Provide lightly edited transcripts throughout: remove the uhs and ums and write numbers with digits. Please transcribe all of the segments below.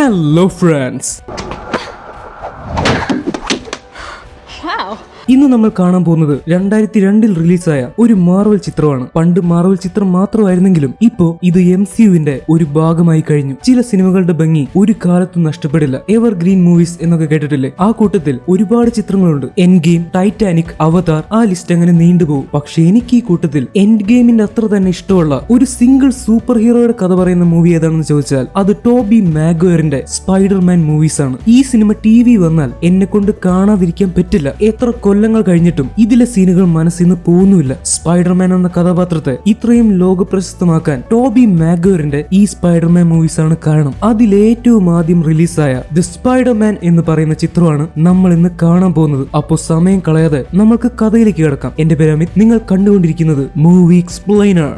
Hello friends. Wow. ഇന്ന് നമ്മൾ കാണാൻ പോകുന്നത് 2002 റിലീസായ ഒരു മാർവൽ ചിത്രമാണ്. പണ്ട് മാർവൽ ചിത്രം മാത്രമായിരുന്നെങ്കിലും ഇപ്പോ ഇത് MCUവിന്റെ ഒരു ഭാഗമായി കഴിഞ്ഞു. ചില സിനിമകളുടെ ഭംഗി ഒരു കാലത്തും നഷ്ടപ്പെടില്ല. എവർഗ്രീൻ മൂവീസ് എന്നൊക്കെ കേട്ടിട്ടില്ലേ? ആ കൂട്ടത്തിൽ ഒരുപാട് ചിത്രങ്ങളുണ്ട്. എൻഡ് ഗെയിം, ടൈറ്റാനിക്, അവതാർ, ആ ലിസ്റ്റ് അങ്ങനെ നീണ്ടുപോകും. പക്ഷെ എനിക്ക് ഈ കൂട്ടത്തിൽ എൻഡ് ഗെയിമിന്റെ അത്ര തന്നെ ഇഷ്ടമുള്ള ഒരു സിംഗിൾ സൂപ്പർ ഹീറോയുടെ കഥ പറയുന്ന മൂവി ഏതാണെന്ന് ചോദിച്ചാൽ അത് ടോബി മാഗ്വയറിന്റെ സ്പൈഡർമാൻ മൂവീസ് ആണ്. ഈ സിനിമ TV വന്നാൽ എന്നെ കൊണ്ട് കാണാതിരിക്കാൻ പറ്റില്ല. എത്ര കൊല്ലങ്ങൾ കഴിഞ്ഞിട്ടും ഇതിലെ സീനുകൾ മനസ്സിന്ന് പോകുന്നില്ല. സ്പൈഡർമാൻ എന്ന കഥാപാത്രത്തെ ഇത്രയും ലോകപ്രശസ്തമാക്കാൻ ടോബി മാഗ്വയറിന്റെ ഈ സ്പൈഡർമാൻ മൂവീസ് ആണ് കാരണം. അതിലേറ്റവും ആദ്യം റിലീസായ ദി സ്പൈഡർമാൻ എന്ന് പറയുന്ന ചിത്രമാണ് നമ്മൾ ഇന്ന് കാണാൻ പോകുന്നത്. അപ്പോൾ സമയം കളയാതെ നമ്മൾക്ക് കഥയിലേക്ക് കിടക്കാം. എന്റെ പേര് അമിത്, നിങ്ങൾ കണ്ടുകൊണ്ടിരിക്കുന്നത് മൂവി എക്സ്പ്ലെയിനർ.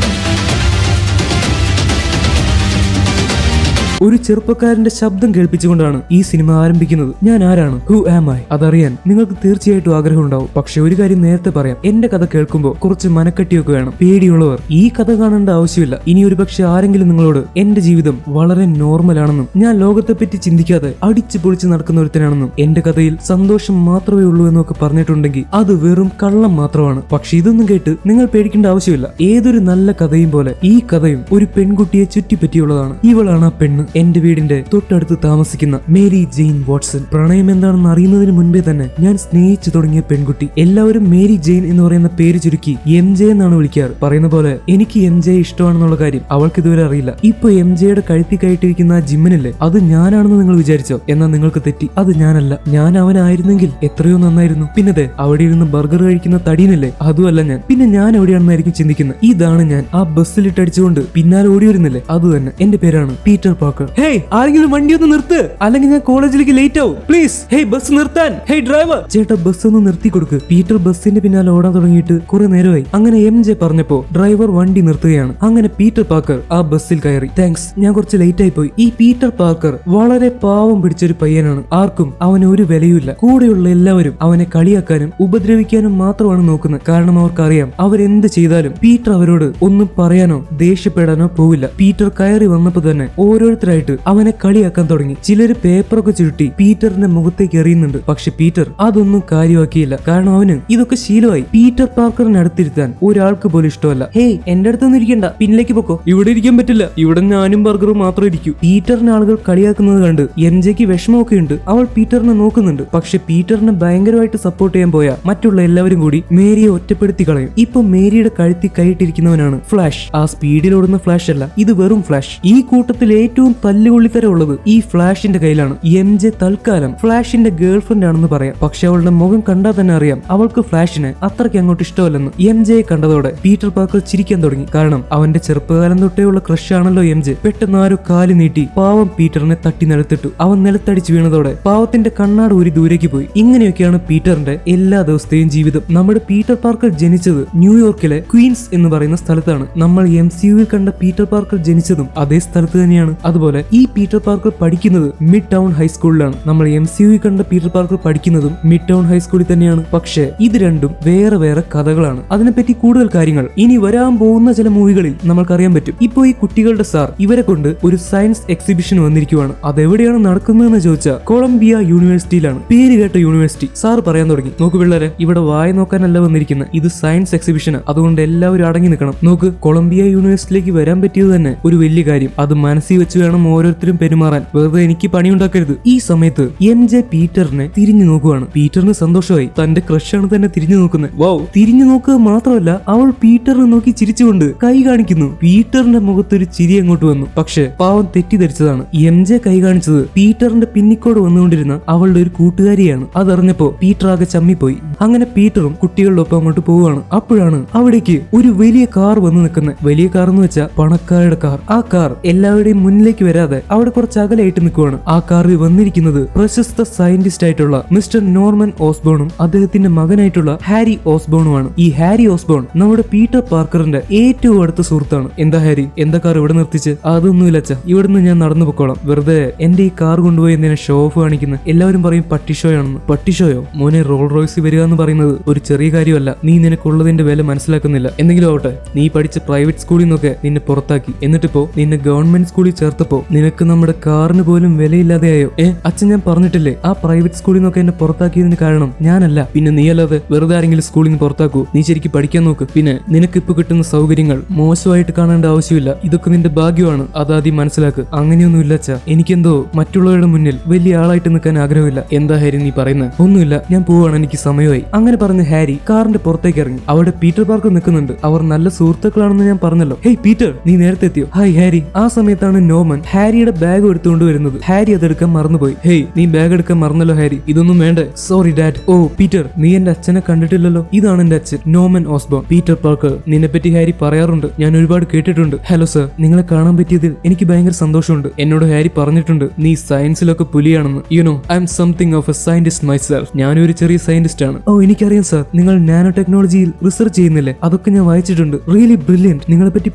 ഒരു ചെറുപ്പക്കാരന്റെ ശബ്ദം കേൾപ്പിച്ചുകൊണ്ടാണ് ഈ സിനിമ ആരംഭിക്കുന്നത്. ഞാൻ ആരാണ്? Who am I? അതറിയാൻ നിങ്ങൾക്ക് തീർച്ചയായിട്ടും ആഗ്രഹം ഉണ്ടാവും. പക്ഷെ ഒരു കാര്യം നേരത്തെ പറയാം, എന്റെ കഥ കേൾക്കുമ്പോൾ കുറച്ച് മനക്കെട്ടിയൊക്കെ വേണം. പേടിയുള്ളവർ ഈ കഥ കാണേണ്ട ആവശ്യമില്ല. ഇനി ഒരു പക്ഷെ ആരെങ്കിലും നിങ്ങളോട് എന്റെ ജീവിതം വളരെ നോർമൽ ആണെന്നും ഞാൻ ലോകത്തെ പറ്റി ചിന്തിക്കാതെ അടിച്ചു പൊളിച്ച് നടക്കുന്ന ഒരുത്തനാണെന്നും എന്റെ കഥയിൽ സന്തോഷം മാത്രമേ ഉള്ളൂ എന്നൊക്കെ പറഞ്ഞിട്ടുണ്ടെങ്കിൽ അത് വെറും കള്ളം മാത്രമാണ്. പക്ഷെ ഇതൊന്നും കേട്ട് നിങ്ങൾ പേടിക്കേണ്ട ആവശ്യമില്ല. ഏതൊരു നല്ല കഥയും പോലെ ഈ കഥയും ഒരു പെൺകുട്ടിയെ ചുറ്റിപ്പറ്റിയുള്ളതാണ്. ഇവളാണ് ആ പെണ്ണ്. എന്റെ വീടിന്റെ തൊട്ടടുത്ത് താമസിക്കുന്ന മേരി ജെയിൻ വാട്സൺ. പ്രണയം എന്താണെന്ന് അറിയുന്നതിന് മുൻപേ തന്നെ ഞാൻ സ്നേഹിച്ചു തുടങ്ങിയ പെൺകുട്ടി. എല്ലാവരും മേരി ജെയിൻ എന്ന് പറയുന്ന പേര് ചുരുക്കി MJ എന്നാണ് വിളിക്കാറ്. പറയുന്ന പോലെ എനിക്ക് MJ ഇഷ്ടമാണെന്നുള്ള കാര്യം അവൾക്ക് ഇതുവരെ അറിയില്ല. ഇപ്പൊ MJയുടെ കഴുത്തി കയറ്റിരിക്കുന്ന ആ ജിമ്മനില്ലേ, അത് ഞാനാണെന്ന് നിങ്ങൾ വിചാരിച്ചോ? എന്നാൽ നിങ്ങൾക്ക് തെറ്റി. അത് ഞാനല്ല. ഞാൻ അവനായിരുന്നെങ്കിൽ എത്രയോ നന്നായിരുന്നു. പിന്നെ അവിടെ ഇരുന്ന് ബർഗർ കഴിക്കുന്ന തടീനല്ലേ, അതുമല്ല ഞാൻ. പിന്നെ ഞാൻ എവിടെയാണെന്നായിരിക്കും ചിന്തിക്കുന്നത്. ഇതാണ് ഞാൻ. ആ ബസ്സിലിട്ടടിച്ചുകൊണ്ട് പിന്നാലെ ഓടി വരുന്നില്ലേ, അത് തന്നെ. എന്റെ പേരാണ് പീറ്റർ പാർക്കർ. ഹേയ്, ആരെങ്കിലും വണ്ടി ഒന്ന് നിർത്ത്, അല്ലെങ്കിൽ ഞാൻ കോളേജിലേക്ക് ലേറ്റ് ആവും പ്ലീസ്. ഹേയ്, ബസ് നിർത്താൻ. ഹേയ് ഡ്രൈവർ, ചേട്ടാ ബസ് ഒന്ന് നിർത്തി കൊടുക്ക്. പീറ്റർ ബസ്സിന്റെ പിന്നാലെ ഓടാൻ തുടങ്ങിയിട്ട് കുറെ നേരമായി. അങ്ങനെ MJ പറഞ്ഞപ്പോ ഡ്രൈവർ വണ്ടി നിർത്തുകയാണ്. അങ്ങനെ പീറ്റർ പാർക്കർ ആ ബസ്സിൽ കയറി. താങ്ക്സ്, ഞാൻ കുറച്ച് ലേറ്റ് ആയി പോയി. ഈ പീറ്റർ പാർക്കർ വളരെ പാവം പിടിച്ചൊരു പയ്യനാണ്. ആർക്കും അവന് ഒരു വിലയുമില്ല. കൂടെയുള്ള എല്ലാവരും അവനെ കളിയാക്കാനും ഉപദ്രവിക്കാനും മാത്രമാണ് നോക്കുന്നത്. കാരണം അവർക്കറിയാം അവരെന്ത് ചെയ്താലും പീറ്റർ അവരോട് ഒന്നും പറയാനോ ദേഷ്യപ്പെടാനോ പോവില്ല. പീറ്റർ കയറി വന്നപ്പോ തന്നെ ഓരോരുത്തരായിട്ട് അവനെ കളിയാക്കാൻ തുടങ്ങി. ചിലര് പേപ്പറൊക്കെ ചുരുട്ടി പീറ്ററിന്റെ മുഖത്തേക്ക് എറിയുന്നുണ്ട്. പക്ഷെ പീറ്റർ അതൊന്നും കാര്യമാക്കിയില്ല. കാരണം അവന് ഇതൊക്കെ ശീലമായി. പീറ്റർ പാർക്കറിനെ അടുത്തിരുത്താൻ ഒരാൾക്ക് പോലും ഇഷ്ടമല്ല. ഹേയ്, എന്റെ അടുത്തൊന്നും ഇരിക്കണ്ട, പിന്നിലേക്ക് പൊക്കോ. ഇവിടെ ഇരിക്കാൻ പറ്റില്ല, ഇവിടെ ഞാനും ബർഗറും മാത്രം ഇരിക്കൂ. പീറ്ററിനെ ആളുകൾ കളിയാക്കുന്നത് കണ്ട് MJക്ക് വിഷമമൊക്കെ ഉണ്ട്. അവൾ പീറ്ററിനെ നോക്കുന്നുണ്ട്. പക്ഷെ പീറ്ററിനെ ഭയങ്കരമായിട്ട് സപ്പോർട്ട് ചെയ്യാൻ പോയ മറ്റുള്ള എല്ലാവരും കൂടി മേരിയെ ഒറ്റപ്പെടുത്തി കളയും. ഇപ്പൊ മേരിയുടെ കഴുത്തി കൈയിട്ടിരിക്കുന്നവനാണ് ഫ്ലാഷ്. ആ സ്പീഡിൽ ഓടുന്ന ഫ്ലാഷ് അല്ല, ഇത് വെറും ഫ്ലാഷ്. ഈ കൂട്ടത്തിൽ ഏറ്റവും തല്ലുകൊള്ളിത്തരമുള്ളത് ഈ ഫ്ലാഷിന്റെ കയ്യിലാണ്. MJ തൽക്കാലം ഫ്ലാഷിന്റെ ഗേൾ ഫ്രണ്ട് ആണെന്ന് പറയാം. പക്ഷെ അവളുടെ മുഖം കണ്ടാൽ തന്നെ അറിയാം അവൾക്ക് ഫ്ലാഷിനെ അത്രയ്ക്ക് അങ്ങോട്ട് ഇഷ്ടമല്ലെന്ന്. MJയെ കണ്ടതോടെ പീറ്റർ പാർക്കർ ചിരിക്കാൻ തുടങ്ങി. കാരണം അവന്റെ ചെറുപ്പകാലം തൊട്ടേയുള്ള ക്രഷ് ആണല്ലോ MJ. പെട്ടെന്ന് ആരോ കാല് നീട്ടി പാവം പീറ്ററിനെ തട്ടി നിലത്തിട്ടു. അവൻ നിലത്തടിച്ചു വീണതോടെ പാവത്തിന്റെ കണ്ണാട് ഊരി ദൂരേക്ക് പോയി. ഇങ്ങനെയൊക്കെയാണ് പീറ്ററിന്റെ എല്ലാ ദിവസത്തെയും ജീവിതം. നമ്മുടെ പീറ്റർ പാർക്കർ ജനിച്ചത് ന്യൂയോർക്കിലെ ക്വീൻസ് എന്ന് പറയുന്ന സ്ഥലത്താണ്. നമ്മൾ MCUവിൽ കണ്ട പീറ്റർ പാർക്കർ ജനിച്ചതും അതേ സ്ഥലത്ത് തന്നെയാണ്. അതുപോലെ ഈ പീറ്റർ പാർക്കർ പഠിക്കുന്നത് മിഡ് ടൗൺ ഹൈസ്കൂളിലാണ്. നമ്മൾ MCUവിൽ കണ്ട പീറ്റർ പാർക്കർ പഠിക്കുന്നതും മിഡ് ടൗൺ ഹൈസ്കൂളിൽ തന്നെയാണ്. പക്ഷേ ഇത് രണ്ടും വേറെ വേറെ കഥകളാണ്. അതിനെപ്പറ്റി കൂടുതൽ കാര്യങ്ങൾ ഇനി വരാൻ പോകുന്ന ചില മൂവികളിൽ നമ്മൾക്കറിയാൻ പറ്റും. ഇപ്പോ ഈ കുട്ടികളുടെ സാർ ഇവരെ കൊണ്ട് ഒരു സയൻസ് എക്സിബിഷൻ വന്നിരിക്കുവാണ്. അതെവിടെയാണ് നടക്കുന്നതെന്ന് ചോദിച്ചാൽ കൊളംബിയ യൂണിവേഴ്സിറ്റിയിലാണ്. പേര് കേട്ട യൂണിവേഴ്സിറ്റി. സാർ പറയാൻ തുടങ്ങി, നോക്കു പിള്ളേരെ, ഇവിടെ വായ നോക്കാനല്ല വന്നിരിക്കുന്നത്, ഇത് സയൻസ് എക്സിബിഷനാണ്. അതുകൊണ്ട് എല്ലാവരും അടങ്ങി നിൽക്കണം. നോക്ക്, കൊളംബിയ യൂണിവേഴ്സിറ്റിയിലേക്ക് വരാൻ പറ്റിയത് തന്നെ ഒരു വലിയ കാര്യം. അത് മനസ്സിൽ വെച്ച് വേണം ഓരോരുത്തരും പെരുമാറാൻ. വെറുതെ എനിക്ക് പണിയുണ്ടാക്കരുത്. ഈ സമയത്ത് MJ പീറ്ററിനെ തിരിഞ്ഞു നോക്കുവാണ്. പീറ്ററിന് സന്തോഷമായി. തന്റെ ക്രഷാണ് തന്നെ തിരിഞ്ഞു നോക്കുന്നത്. വൗ, തിരിഞ്ഞു നോക്കുക മാത്രമല്ല അവൾ പീറ്ററിനെ നോക്കി ചിരിച്ചുകൊണ്ട് കൈ കാണിക്കുന്നു. പീറ്ററിന്റെ മുഖത്തൊരു ചിരി അങ്ങോട്ട് വന്നു. പക്ഷെ പാവം തെറ്റിദ്ധരിച്ചതാണ്. MJ കൈ കാണിച്ചത് പീറ്ററിന്റെ പിന്നിക്കോട് വന്നുകൊണ്ടിരുന്ന അവളുടെ ഒരു കൂട്ടുകാരിയാണ്. അതറിഞ്ഞപ്പോ പീറ്റർ ആകെ ചമ്മിപ്പോയി. അങ്ങനെ പീറ്ററും കുട്ടികളുടെ ഒപ്പം അങ്ങോട്ട് പോവുകയാണ്. അപ്പോഴാണ് അവിടേക്ക് ഒരു വലിയ കാർ വന്ന് നിൽക്കുന്നത്. വലിയ കാർ എന്ന് വെച്ചാൽ പണക്കാരുടെ കാർ. ആ കാർ എല്ലാവരുടെയും മുന്നിലേക്ക് വരാൻ വരാതെ അവിടെ കുറച്ച് അകലായിട്ട് നിൽക്കുവാണ്. ആ കാറിൽ വന്നിരിക്കുന്നത് പ്രശസ്ത സയന്റിസ്റ്റ് ആയിട്ടുള്ള മിസ്റ്റർ നോർമൻ ഓസ്ബോണും അദ്ദേഹത്തിന്റെ മകനായിട്ടുള്ള ഹാരി ഓസ്ബോണുമാണ്. ഈ ഹാരി ഓസ്ബോൺ നമ്മുടെ പീറ്റർ പാർക്കറിന്റെ ഏറ്റവും അടുത്ത സുഹൃത്താണ്. എന്താ ഹാരി, എന്താ കാർ ഇവിടെ നിർത്തിച്ച്? അതൊന്നുമില്ല അച്ഛാ, ഇവിടുന്ന് ഞാൻ നടന്നു പൊക്കോളാം. വെറുതെ എന്റെ ഈ കാർ കൊണ്ടുപോയി എന്തിനാ ഷോ ഓഫ് കാണിക്കുന്നത്? എല്ലാവരും പറയും പട്ടിഷോയാണെന്ന്. പട്ടിഷോയോ മോനെ? റോൾ റോയ്സ് വരിക എന്ന് പറയുന്നത് ഒരു ചെറിയ കാര്യമല്ല. നീ നിനക്കുള്ളതിന്റെ വില മനസ്സിലാക്കുന്നില്ല. എന്തെങ്കിലും ആവട്ടെ, നീ പഠിച്ച പ്രൈവറ്റ് സ്കൂളിൽ നിന്നൊക്കെ നിന്നെ പുറത്താക്കി. എന്നിട്ടിപ്പോ നിന്നെ ഗവൺമെന്റ് സ്കൂളിൽ ചേർത്തപ്പോ നിനക്ക് നമ്മുടെ കാറിന് പോലും വിലയില്ലാതെയായോ? അച്ഛൻ ഞാൻ പറഞ്ഞിട്ടില്ലേ, ആ പ്രൈവറ്റ് സ്കൂളിൽ നിന്നൊക്കെ എന്നെ പുറത്താക്കിയതിന് കാരണം ഞാനല്ല. പിന്നെ നീ അല്ലാതെ വെറുതെ ആരെങ്കിലും സ്കൂളിൽ നിന്ന് പുറത്താക്കൂ? നീ ശരിക്കും പഠിക്കാൻ നോക്ക്. പിന്നെ നിനക്ക് ഇപ്പൊ കിട്ടുന്ന സൗകര്യങ്ങൾ മോശമായിട്ട് കാണേണ്ട ആവശ്യമില്ല. ഇതൊക്കെ നിന്റെ ഭാഗ്യമാണ്, അതാദ്യം മനസ്സിലാക്ക്. അങ്ങനെയൊന്നും ഇല്ല അച്ഛാ, എനിക്കെന്തോ മറ്റുള്ളവരുടെ മുന്നിൽ വലിയ ആളായിട്ട് നിൽക്കാൻ ആഗ്രഹമില്ല. എന്താ ഹാരി നീ പറയുന്നത്? ഒന്നുമില്ല, ഞാൻ പോവാണ്, എനിക്ക് സമയമായി. അങ്ങനെ പറഞ്ഞ് ഹാരി കാറിന്റെ പുറത്തേക്ക് ഇറങ്ങി. അവിടെ പീറ്റർ പാർക്കർ നിൽക്കുന്നുണ്ട്. അവർ നല്ല സുഹൃത്തുക്കളാണെന്ന് ഞാൻ പറഞ്ഞല്ലോ. ഹേയ് പീറ്റർ, നീ നേരത്തെ എത്തിയോ? Hi Harry. ആ സമയത്താണ് നോമൻ ഹാരിയുടെ ബാഗ് എടുത്തുകൊണ്ട് വരുന്നത്. ഹാരി അതെടുക്കാൻ മറന്നുപോയി. ഹേയ്, നീ ബാഗ് എടുക്കാൻ മറന്നല്ലോ ഹാരി. ഇതൊന്നും വേണ്ടേ? Sorry dad. ഓ പീറ്റർ, നീ എന്റെ അച്ഛനെ കണ്ടിട്ടില്ലല്ലോ. ഇതാണ് എന്റെ അച്ഛൻ, നോമൻ ഓസ്ബോൺ. പീറ്റർ പാർക്കർ, നിന്നെപ്പറ്റി ഹാരി പറയാറുണ്ട്, ഞാൻ ഒരുപാട് കേട്ടിട്ടുണ്ട്. ഹലോ സർ, നിങ്ങളെ കാണാൻ പറ്റിയതിൽ എനിക്ക് ഭയങ്കര സന്തോഷമുണ്ട്. എന്നോട് ഹാരി പറഞ്ഞിട്ടുണ്ട് നീ സയൻസിലൊക്കെ പുലിയാണെന്ന്. You know I'm something of a scientist myself. ഞാനൊരു ചെറിയ സയന്റിസ്റ്റ് ആണ്. ഓ എനിക്കറിയാം സർ, നിങ്ങൾ നാനോ ടെക്നോളജിയിൽ റിസർച്ച് ചെയ്യുന്നില്ലേ? അതൊക്കെ ഞാൻ വായിച്ചിട്ടുണ്ട്. Really brilliant. നിങ്ങളെ പറ്റി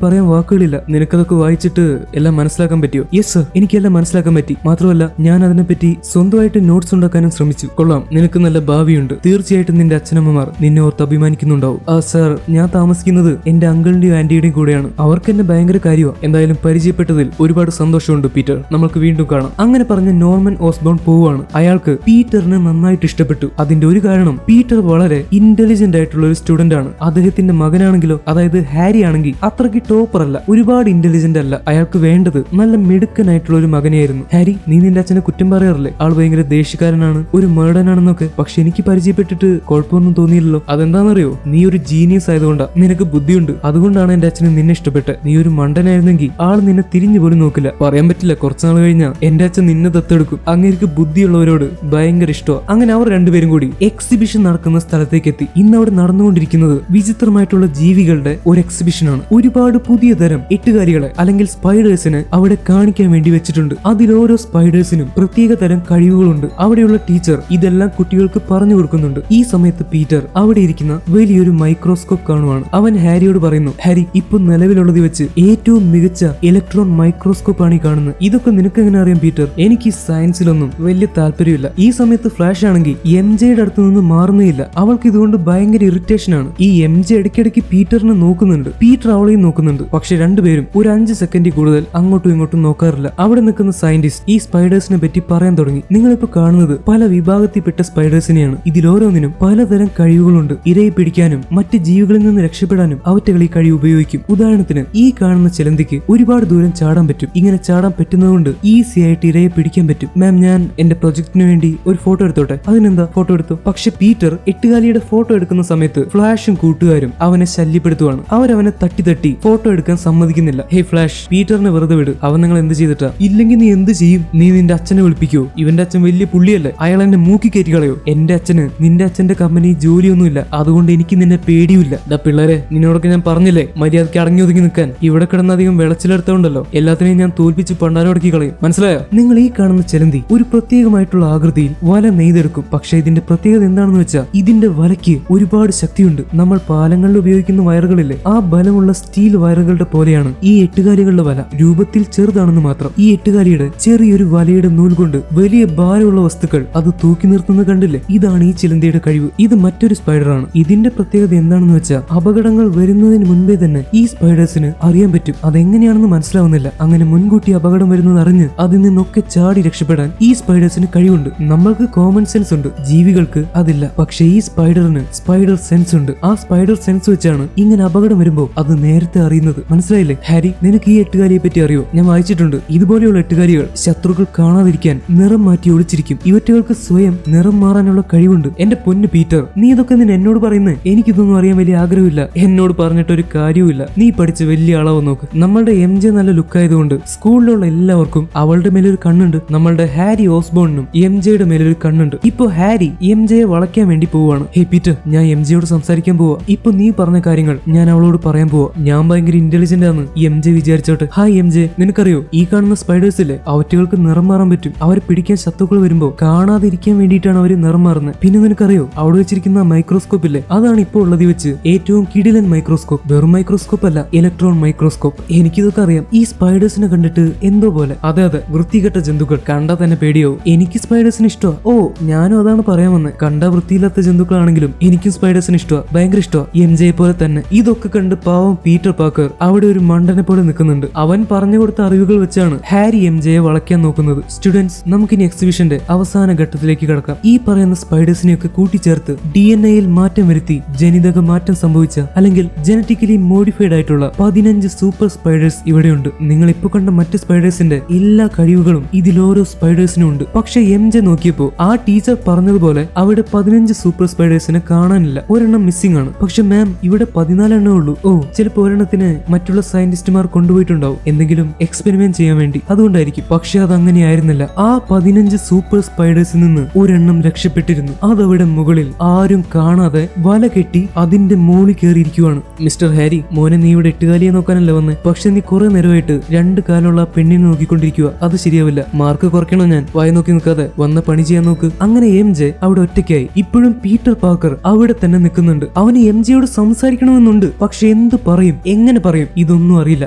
പറയാൻ വാക്കുകളില്ല. നിനക്കതൊക്കെ വായിച്ചിട്ട് എല്ലാം മനസ്സിലാക്കാൻ പറ്റിയോ? യെസ് സർ, എനിക്കെല്ലാം മനസ്സിലാക്കാൻ പറ്റി. മാത്രമല്ല ഞാൻ അതിനെപ്പറ്റി സ്വന്തമായിട്ട് നോട്ട്സ് ഉണ്ടാക്കാനും ശ്രമിച്ചു. കൊള്ളാം, നിനക്ക് നല്ല ഭാവിയുണ്ട്. തീർച്ചയായിട്ടും നിന്റെ അച്ഛനമ്മമാർ നിന്നെ ഓർത്ത് അഭിമാനിക്കുന്നുണ്ടാവും. സർ, ഞാൻ താമസിക്കുന്നത് എന്റെ അങ്കിളിന്റെയും ആന്റിയുടെയും കൂടെയാണ്. അവർക്ക് എന്നെ ഭയങ്കര കാര്യമാണ്. എന്തായാലും പരിചയപ്പെട്ടതിൽ ഒരുപാട് സന്തോഷമുണ്ട് പീറ്റർ. നമ്മൾക്ക് വീണ്ടും കാണാം. അങ്ങനെ പറഞ്ഞ നോർമൻ ഓസ്ബോൺ പോവുകയാണ്. അയാൾക്ക് പീറ്ററിനെ നന്നായിട്ട് ഇഷ്ടപ്പെട്ടു. അതിന്റെ ഒരു കാരണം പീറ്റർ വളരെ ഇന്റലിജന്റ് ആയിട്ടുള്ള ഒരു സ്റ്റുഡന്റ് ആണ്. അദ്ദേഹത്തിന്റെ മകനാണെങ്കിലോ, അതായത് ഹാരി ആണെങ്കിൽ അത്രയ്ക്ക് ടോപ്പർ അല്ല, ഒരുപാട് ഇന്റലിജന്റ് അല്ല. അയാൾക്ക് വേണ്ടത് നല്ല മിടുക്കനായിട്ടുള്ള ഒരു മകനെയായിരുന്നു. ഹാരി, നീ നിന്റെ അച്ഛനെ കുറ്റം പറയാറില്ലേ? ആൾ ഭയങ്കര ദേഷ്യക്കാരനാണ്, ഒരു മേർഡനാണെന്നൊക്കെ. പക്ഷെ എനിക്ക് പരിചയപ്പെട്ടിട്ട് കുഴപ്പമൊന്നും തോന്നിയില്ലല്ലോ. അതെന്താണെന്നറിയോ? നീ ഒരു ജീനിയസ് ആയതുകൊണ്ടാ. നിനക്ക് ബുദ്ധിയുണ്ട്, അതുകൊണ്ടാണ് എന്റെ അച്ഛന് നിന്നെ ഇഷ്ടപ്പെട്ടെ. നീ ഒരു മണ്ടനായിരുന്നെങ്കിൽ ആൾ നിന്നെ തിരിഞ്ഞു പോലും നോക്കില്ല. പറയാൻ പറ്റില്ല, കുറച്ചുനാൾ കഴിഞ്ഞാൽ എന്റെ അച്ഛൻ നിന്നെ ദത്തെടുക്കും. അങ്ങേർക്ക് ബുദ്ധിയുള്ളവരോട് ഭയങ്കര ഇഷ്ടമാണ്. അങ്ങനെ അവർ രണ്ടുപേരും കൂടി എക്സിബിഷൻ നടക്കുന്ന സ്ഥലത്തേക്ക് എത്തി. ഇന്ന് അവിടെ നടന്നുകൊണ്ടിരിക്കുന്നത് വിചിത്രമായിട്ടുള്ള ജീവികളുടെ ഒരു എക്സിബിഷൻ ആണ്. ഒരുപാട് പുതിയ തരം എട്ടുകാലികളെ അല്ലെങ്കിൽ സ്പൈഡേഴ്സിനെ അവിടെ കാണിക്കാൻ വേണ്ടി വെച്ചിട്ടുണ്ട്. അതിലോരോ സ്പൈഡേഴ്സിനും പ്രത്യേക തരം കഴിവുകളുണ്ട്. അവിടെയുള്ള ടീച്ചർ ഇതെല്ലാം കുട്ടികൾക്ക് പറഞ്ഞു കൊടുക്കുന്നുണ്ട്. ഈ സമയത്ത് പീറ്റർ അവിടെ ഇരിക്കുന്ന വലിയൊരു മൈക്രോസ്കോപ്പ് കാണുവാണ്. അവൻ ഹാരിയോട് പറയുന്നു, ഹാരി, ഇപ്പൊ നിലവിലുള്ളത് വെച്ച് ഏറ്റവും മികച്ച ഇലക്ട്രോൺ മൈക്രോസ്കോപ്പ് ആണ് ഈ കാണുന്നത്. ഇതൊക്കെ നിനക്ക് എങ്ങനെ അറിയാം പീറ്റർ? എനിക്ക് സയൻസിലൊന്നും വലിയ താല്പര്യമില്ല. ഈ സമയത്ത് ഫ്ലാഷ് ആണെങ്കിൽ എം ജെയുടെ അടുത്ത് നിന്ന് മാറുന്നില്ല. അവൾക്ക് ഇതുകൊണ്ട് ഭയങ്കര ഇറിറ്റേഷൻ ആണ്. ഈ എം ജെ ഇടയ്ക്കിടയ്ക്ക് പീറ്ററിനെ നോക്കുന്നുണ്ട്, പീറ്റർ അവളെയും നോക്കുന്നുണ്ട്. പക്ഷെ രണ്ടുപേരും ഒരു 5 സെക്കൻഡിൽ കൂടുതൽ അങ്ങോട്ടും ഇങ്ങോട്ടും നോക്കാറില്ല. അവിടെ നിൽക്കുന്ന സയന്റിസ്റ്റ് ഈ സ്പൈഡേഴ്സിനെ പറ്റി പറയാൻ തുടങ്ങി. നിങ്ങളിപ്പോ കാണുന്നത് പല വിഭാഗത്തിൽപ്പെട്ട സ്പൈഡേഴ്സിനെയാണ്. ഇതിലോരോന്നിനും പലതരം കഴിവുകളുണ്ട്. ഇരയെ പിടിക്കാനും മറ്റ് ജീവികളിൽ നിന്ന് രക്ഷപ്പെടാനും അവറ്റകൾ ഈ കഴിവ് ഉപയോഗിക്കും. ഉദാഹരണത്തിന് ഈ കാണുന്ന ചിലന്തിക്ക് ഒരുപാട് ദൂരം ചാടാൻ പറ്റും. ഇങ്ങനെ ചാടാൻ പറ്റുന്നതുകൊണ്ട് ഈസി ആയിട്ട് ഇരയെ പിടിക്കാൻ പറ്റും. മാം, ഞാൻ എന്റെ പ്രൊജക്ടിന് വേണ്ടി ഒരു ഫോട്ടോ എടുത്തോട്ടെ? അതിനെന്താ, ഫോട്ടോ എടുത്തു. പക്ഷെ പീറ്റർ എട്ടുകാലിയുടെ ഫോട്ടോ എടുക്കുന്ന സമയത്ത് ഫ്ലാഷും കൂട്ടുകാരും അവനെ ശല്യപ്പെടുത്തുവാണ്. അവരവനെ തട്ടി ഫോട്ടോ എടുക്കാൻ സമ്മതിക്കുന്നില്ല. ഹേ ഫ്ലാഷ്, പീറ്ററിനെ വെറുതെ വിട്. അവൻ നിങ്ങൾ എന്ത് ചെയ്തിട്ടാ? ഇല്ലെങ്കിൽ നീ എന്ത് ചെയ്യും? നീ നിന്റെ അച്ഛനെ വിളിപ്പിക്കോ? ഇവന്റെ അച്ഛൻ വലിയ പുള്ളിയല്ലേ, അയാൾ എന്നെ മൂക്കി കയറ്റി കളയോ? എന്റെ അച്ഛന് നിന്റെ അച്ഛന്റെ കമ്പനി ജോലിയൊന്നുമില്ല, അതുകൊണ്ട് എനിക്ക് നിന്നെ പേടിയില്ല. ദാ പിള്ളേരെ, നിന്നോടൊക്കെ ഞാൻ പറഞ്ഞില്ലേ മര്യാദയ്ക്ക് അടങ്ങി ഒതുങ്ങി നിൽക്കാൻ. ഇവിടെ കിടന്നധികം വിളച്ചിലെടുത്തോണ്ടല്ലോ എല്ലാത്തിനെയും ഞാൻ തോൽപ്പിച്ച് പണ്ടാരോടക്കി കളയും. മനസ്സിലായോ? നിങ്ങൾ ഈ കാണുന്ന ചിലന്തി ഒരു പ്രത്യേകമായിട്ടുള്ള ആകൃതിയിൽ വല നെയ്തെടുക്കും. പക്ഷെ ഇതിന്റെ പ്രത്യേകത എന്താണെന്ന് വെച്ചാൽ ഇതിന്റെ വലയ്ക്ക് ഒരുപാട് ശക്തിയുണ്ട്. നമ്മൾ പാലങ്ങളിൽ ഉപയോഗിക്കുന്ന വയറുകളില്ലേ, ആ ബലമുള്ള സ്റ്റീൽ വയറുകളുടെ പോലെയാണ് ഈ എട്ടുകാലികളുടെ വല. രൂപത്തിൽ ചെറുതാണെന്ന് മാത്രം. ഈ എട്ടുകാലിയുടെ ചെറിയൊരു വലയുടെ നൂൽ കൊണ്ട് വലിയ ഭാരമുള്ള വസ്തുക്കൾ അത് തൂക്കി നിർത്തുന്നത് കണ്ടില്ലേ? ഇതാണ് ഈ ചിലന്തിയുടെ കഴിവ്. ഇത് മറ്റൊരു സ്പൈഡറാണ്. ഇതിന്റെ പ്രത്യേകത എന്താണെന്ന് വെച്ചാൽ അപകടങ്ങൾ വരുന്നതിന് മുൻപേ തന്നെ ഈ സ്പൈഡേഴ്സിന് അറിയാൻ പറ്റും. അതെങ്ങനെയാണെന്ന് മനസ്സിലാവുന്നില്ല. അങ്ങനെ മുൻകൂട്ടി അപകടം വരുന്നത് അറിഞ്ഞ് അതിൽ നിന്നൊക്കെ ചാടി രക്ഷപ്പെടാൻ ഈ സ്പൈഡേഴ്സിന് കഴിവുണ്ട്. നമ്മൾക്ക് കോമൺ സെൻസ് ഉണ്ട്, ജീവികൾക്ക് അതില്ല. പക്ഷെ ഈ സ്പൈഡറിന് സ്പൈഡർ സെൻസ് ഉണ്ട്. ആ സ്പൈഡർ സെൻസ് വെച്ചാണ് ഇങ്ങനെ അപകടം വരുമ്പോൾ അത് നേരത്തെ അറിയുന്നത്. മനസ്സിലായില്ലേ ഹാരി? നിനക്ക് ഈ എട്ടുകാലിയെ പറ്റി അറിയോ? ഞാൻ വായിച്ചിട്ടുണ്ട്, ഇതുപോലെയുള്ള എട്ടുകാലികൾ ശത്രുക്കൾ കാണാതിരിക്കാൻ നിറം മാറ്റി ഒളിച്ചിരിക്കും. ഇവറ്റകൾക്ക് സ്വയം നിറം മാറാനുള്ള കഴിവുണ്ട്. എന്റെ പൊന്ന് പീറ്റർ, നീ ഇതൊക്കെ നിന്നെ എന്നോട് പറയുന്നത്? എനിക്കിതൊന്നും അറിയാൻ വലിയ ആഗ്രഹമില്ല. എന്നോട് പറഞ്ഞിട്ടൊരു കാര്യവുമില്ല. നീ പഠിച്ച വലിയ അളവ് നോക്ക്. നമ്മളുടെ എം ജെ നല്ല ലുക്ക് ആയതുകൊണ്ട് സ്കൂളിലുള്ള എല്ലാവർക്കും അവളുടെ മേലൊരു കണ്ണുണ്ട്. നമ്മളുടെ ഹാരി ഓസ്ബോണിനും എം ജെയുടെ മേലൊരു കണ്ണുണ്ട്. ഇപ്പൊ ഹാരി എം ജെയെ വളയ്ക്കാൻ വേണ്ടി പോവാണ്. ഹേ പീറ്റർ, ഞാൻ എം ജെയോട് സംസാരിക്കാൻ പോവാ. ഇപ്പൊ നീ പറഞ്ഞ കാര്യങ്ങൾ ഞാൻ അവളോട് പറയാൻ പോവാ. ഞാൻ ഭയങ്കര ഇന്റലിജന്റ് ആണ് എം ജെ വിചാരിച്ചോട്ടെ. ഹായ് എം ജെ, നിനക്കറിയോ ഈ കാണുന്ന സ്പൈഡേഴ്സിലെ അവറ്റുകൾക്ക് നിറം മാറാൻ പറ്റും. അവരെ പിടിക്കാൻ ശത്രുക്കൾ വരുമ്പോ കാണാതിരിക്കാൻ വേണ്ടിയിട്ടാണ് അവര് നിറം മാറുന്നത്. പിന്നെ നിനക്കറിയോ അവിടെ വെച്ചിരിക്കുന്ന മൈക്രോസ്കോപ്പ് ഇല്ലേ, അതാണ് ഇപ്പോൾ ഉള്ളത് വെച്ച് ഏറ്റവും കിടിലൻ മൈക്രോസ്കോപ്പ്. വെറും മൈക്രോസ്കോപ്പ് അല്ല, ഇലക്ട്രോൺ മൈക്രോസ്കോപ്പ്. എനിക്കിതൊക്കെ അറിയാം. ഈ സ്പൈഡേഴ്സിനെ കണ്ടിട്ട് എന്തോ പോലെ. അതെ അതെ, വൃത്തികെട്ട ജന്തുക്കൾ, കണ്ടാ തന്നെ പേടിയാവും. എനിക്ക് സ്പൈഡേഴ്സിന് ഇഷ്ടമാണ്. ഓ, ഞാനും അതാണ് പറയാൻ വന്നത്. കണ്ടാ വൃത്തിയില്ലാത്ത ജന്തുക്കളാണെങ്കിലും എനിക്കും സ്പൈഡേഴ്സിന് ഇഷ്ടമാണ്, ഭയങ്കര ഇഷ്ടമാണ്. MJ പോലെ തന്നെ. ഇതൊക്കെ കണ്ട് പാവം പീറ്റർ പാക്കർ അവിടെ ഒരു മണ്ടനെ പോലെ നിൽക്കുന്നുണ്ട്. അവൻ പറഞ്ഞു കൊടുത്ത അറിവുകൾ വെച്ചാണ് ഹാരി MJയെ വളയ്ക്കാൻ നോക്കുന്നത്. സ്റ്റുഡൻസ്, നമുക്കിനി എക്സിബിഷന്റെ അവസാന ഘട്ടത്തിലേക്ക് കടക്കാം. ഈ പറയുന്ന സ്പൈഡേഴ്സിനെയൊക്കെ കൂട്ടിച്ചേർത്ത് DNA-യിൽ മാറ്റം വരുത്തി ജനിതക മാറ്റം സംഭവിച്ച അല്ലെങ്കിൽ ജനറ്റിക്കലി മോഡിഫൈഡ് ആയിട്ടുള്ള 15 സൂപ്പർ സ്പൈഡേഴ്സ് ഇവിടെയുണ്ട്. നിങ്ങൾ ഇപ്പോൾ കണ്ട മറ്റ് സ്പൈഡേഴ്സിന്റെ എല്ലാ കഴിവുകളും ഇതിലോരോ സ്പൈഡേഴ്സിനും ഉണ്ട്. പക്ഷെ MJ നോക്കിയപ്പോ ആ ടീച്ചർ പറഞ്ഞതുപോലെ അവിടെ 15 സൂപ്പർ സ്പൈഡേഴ്സിനെ കാണാനില്ല. ഒരെണ്ണം മിസ്സിംഗ് ആണ്. പക്ഷെ മാം, ഇവിടെ 14 എണ്ണേ ഉള്ളൂ. ഓ, ചിലപ്പോൾ ഒരെണ്ണത്തിന് മറ്റുള്ള സയന്റിസ്റ്റുമാർ കൊണ്ടുപോയിട്ടുണ്ടാവും എന്തെങ്കിലും എക്സ്പെരിമെന്റ് ചെയ്യാൻ വേണ്ടി, അതുകൊണ്ടായിരിക്കും. പക്ഷെ അത് അങ്ങനെയായിരുന്നില്ല. ആ 15 സൂപ്പർ സ്പൈഡേഴ്സിൽ നിന്ന് ഒരെണ്ണം രക്ഷപ്പെട്ടിരുന്നു. അതവിടെ മുകളിൽ ആരും കാണാതെ വല കെട്ടി അതിന്റെ മുകളിൽ കയറിയിരിക്കുവാണ്. മിസ്റ്റർ ഹാരി, മോനെ, നീ ഇവിടെ എട്ടുകാലിയെ നോക്കാനല്ല വന്നേ. പക്ഷെ നീ കുറെ നേരമായിട്ട് 2 കാലുള്ള ആ പെണ്ണിനെ നോക്കിക്കൊണ്ടിരിക്കുക. അത് ശരിയാവില്ല. മാർക്ക് കുറയ്ക്കണോ ഞാൻ? വായി നോക്കി നിൽക്കാതെ വന്ന പണി ചെയ്യാൻ നോക്ക്. അങ്ങനെ MJ അവിടെ ഒറ്റയ്ക്കായി. ഇപ്പോഴും പീറ്റർ പാക്കർ അവിടെ തന്നെ നിൽക്കുന്നുണ്ട്. അവന് MJയോട് സംസാരിക്കണമെന്നുണ്ട്. പക്ഷെ എന്ത് പറയും, എങ്ങനെ പറയും, ഇതൊന്നും അറിയില്ല.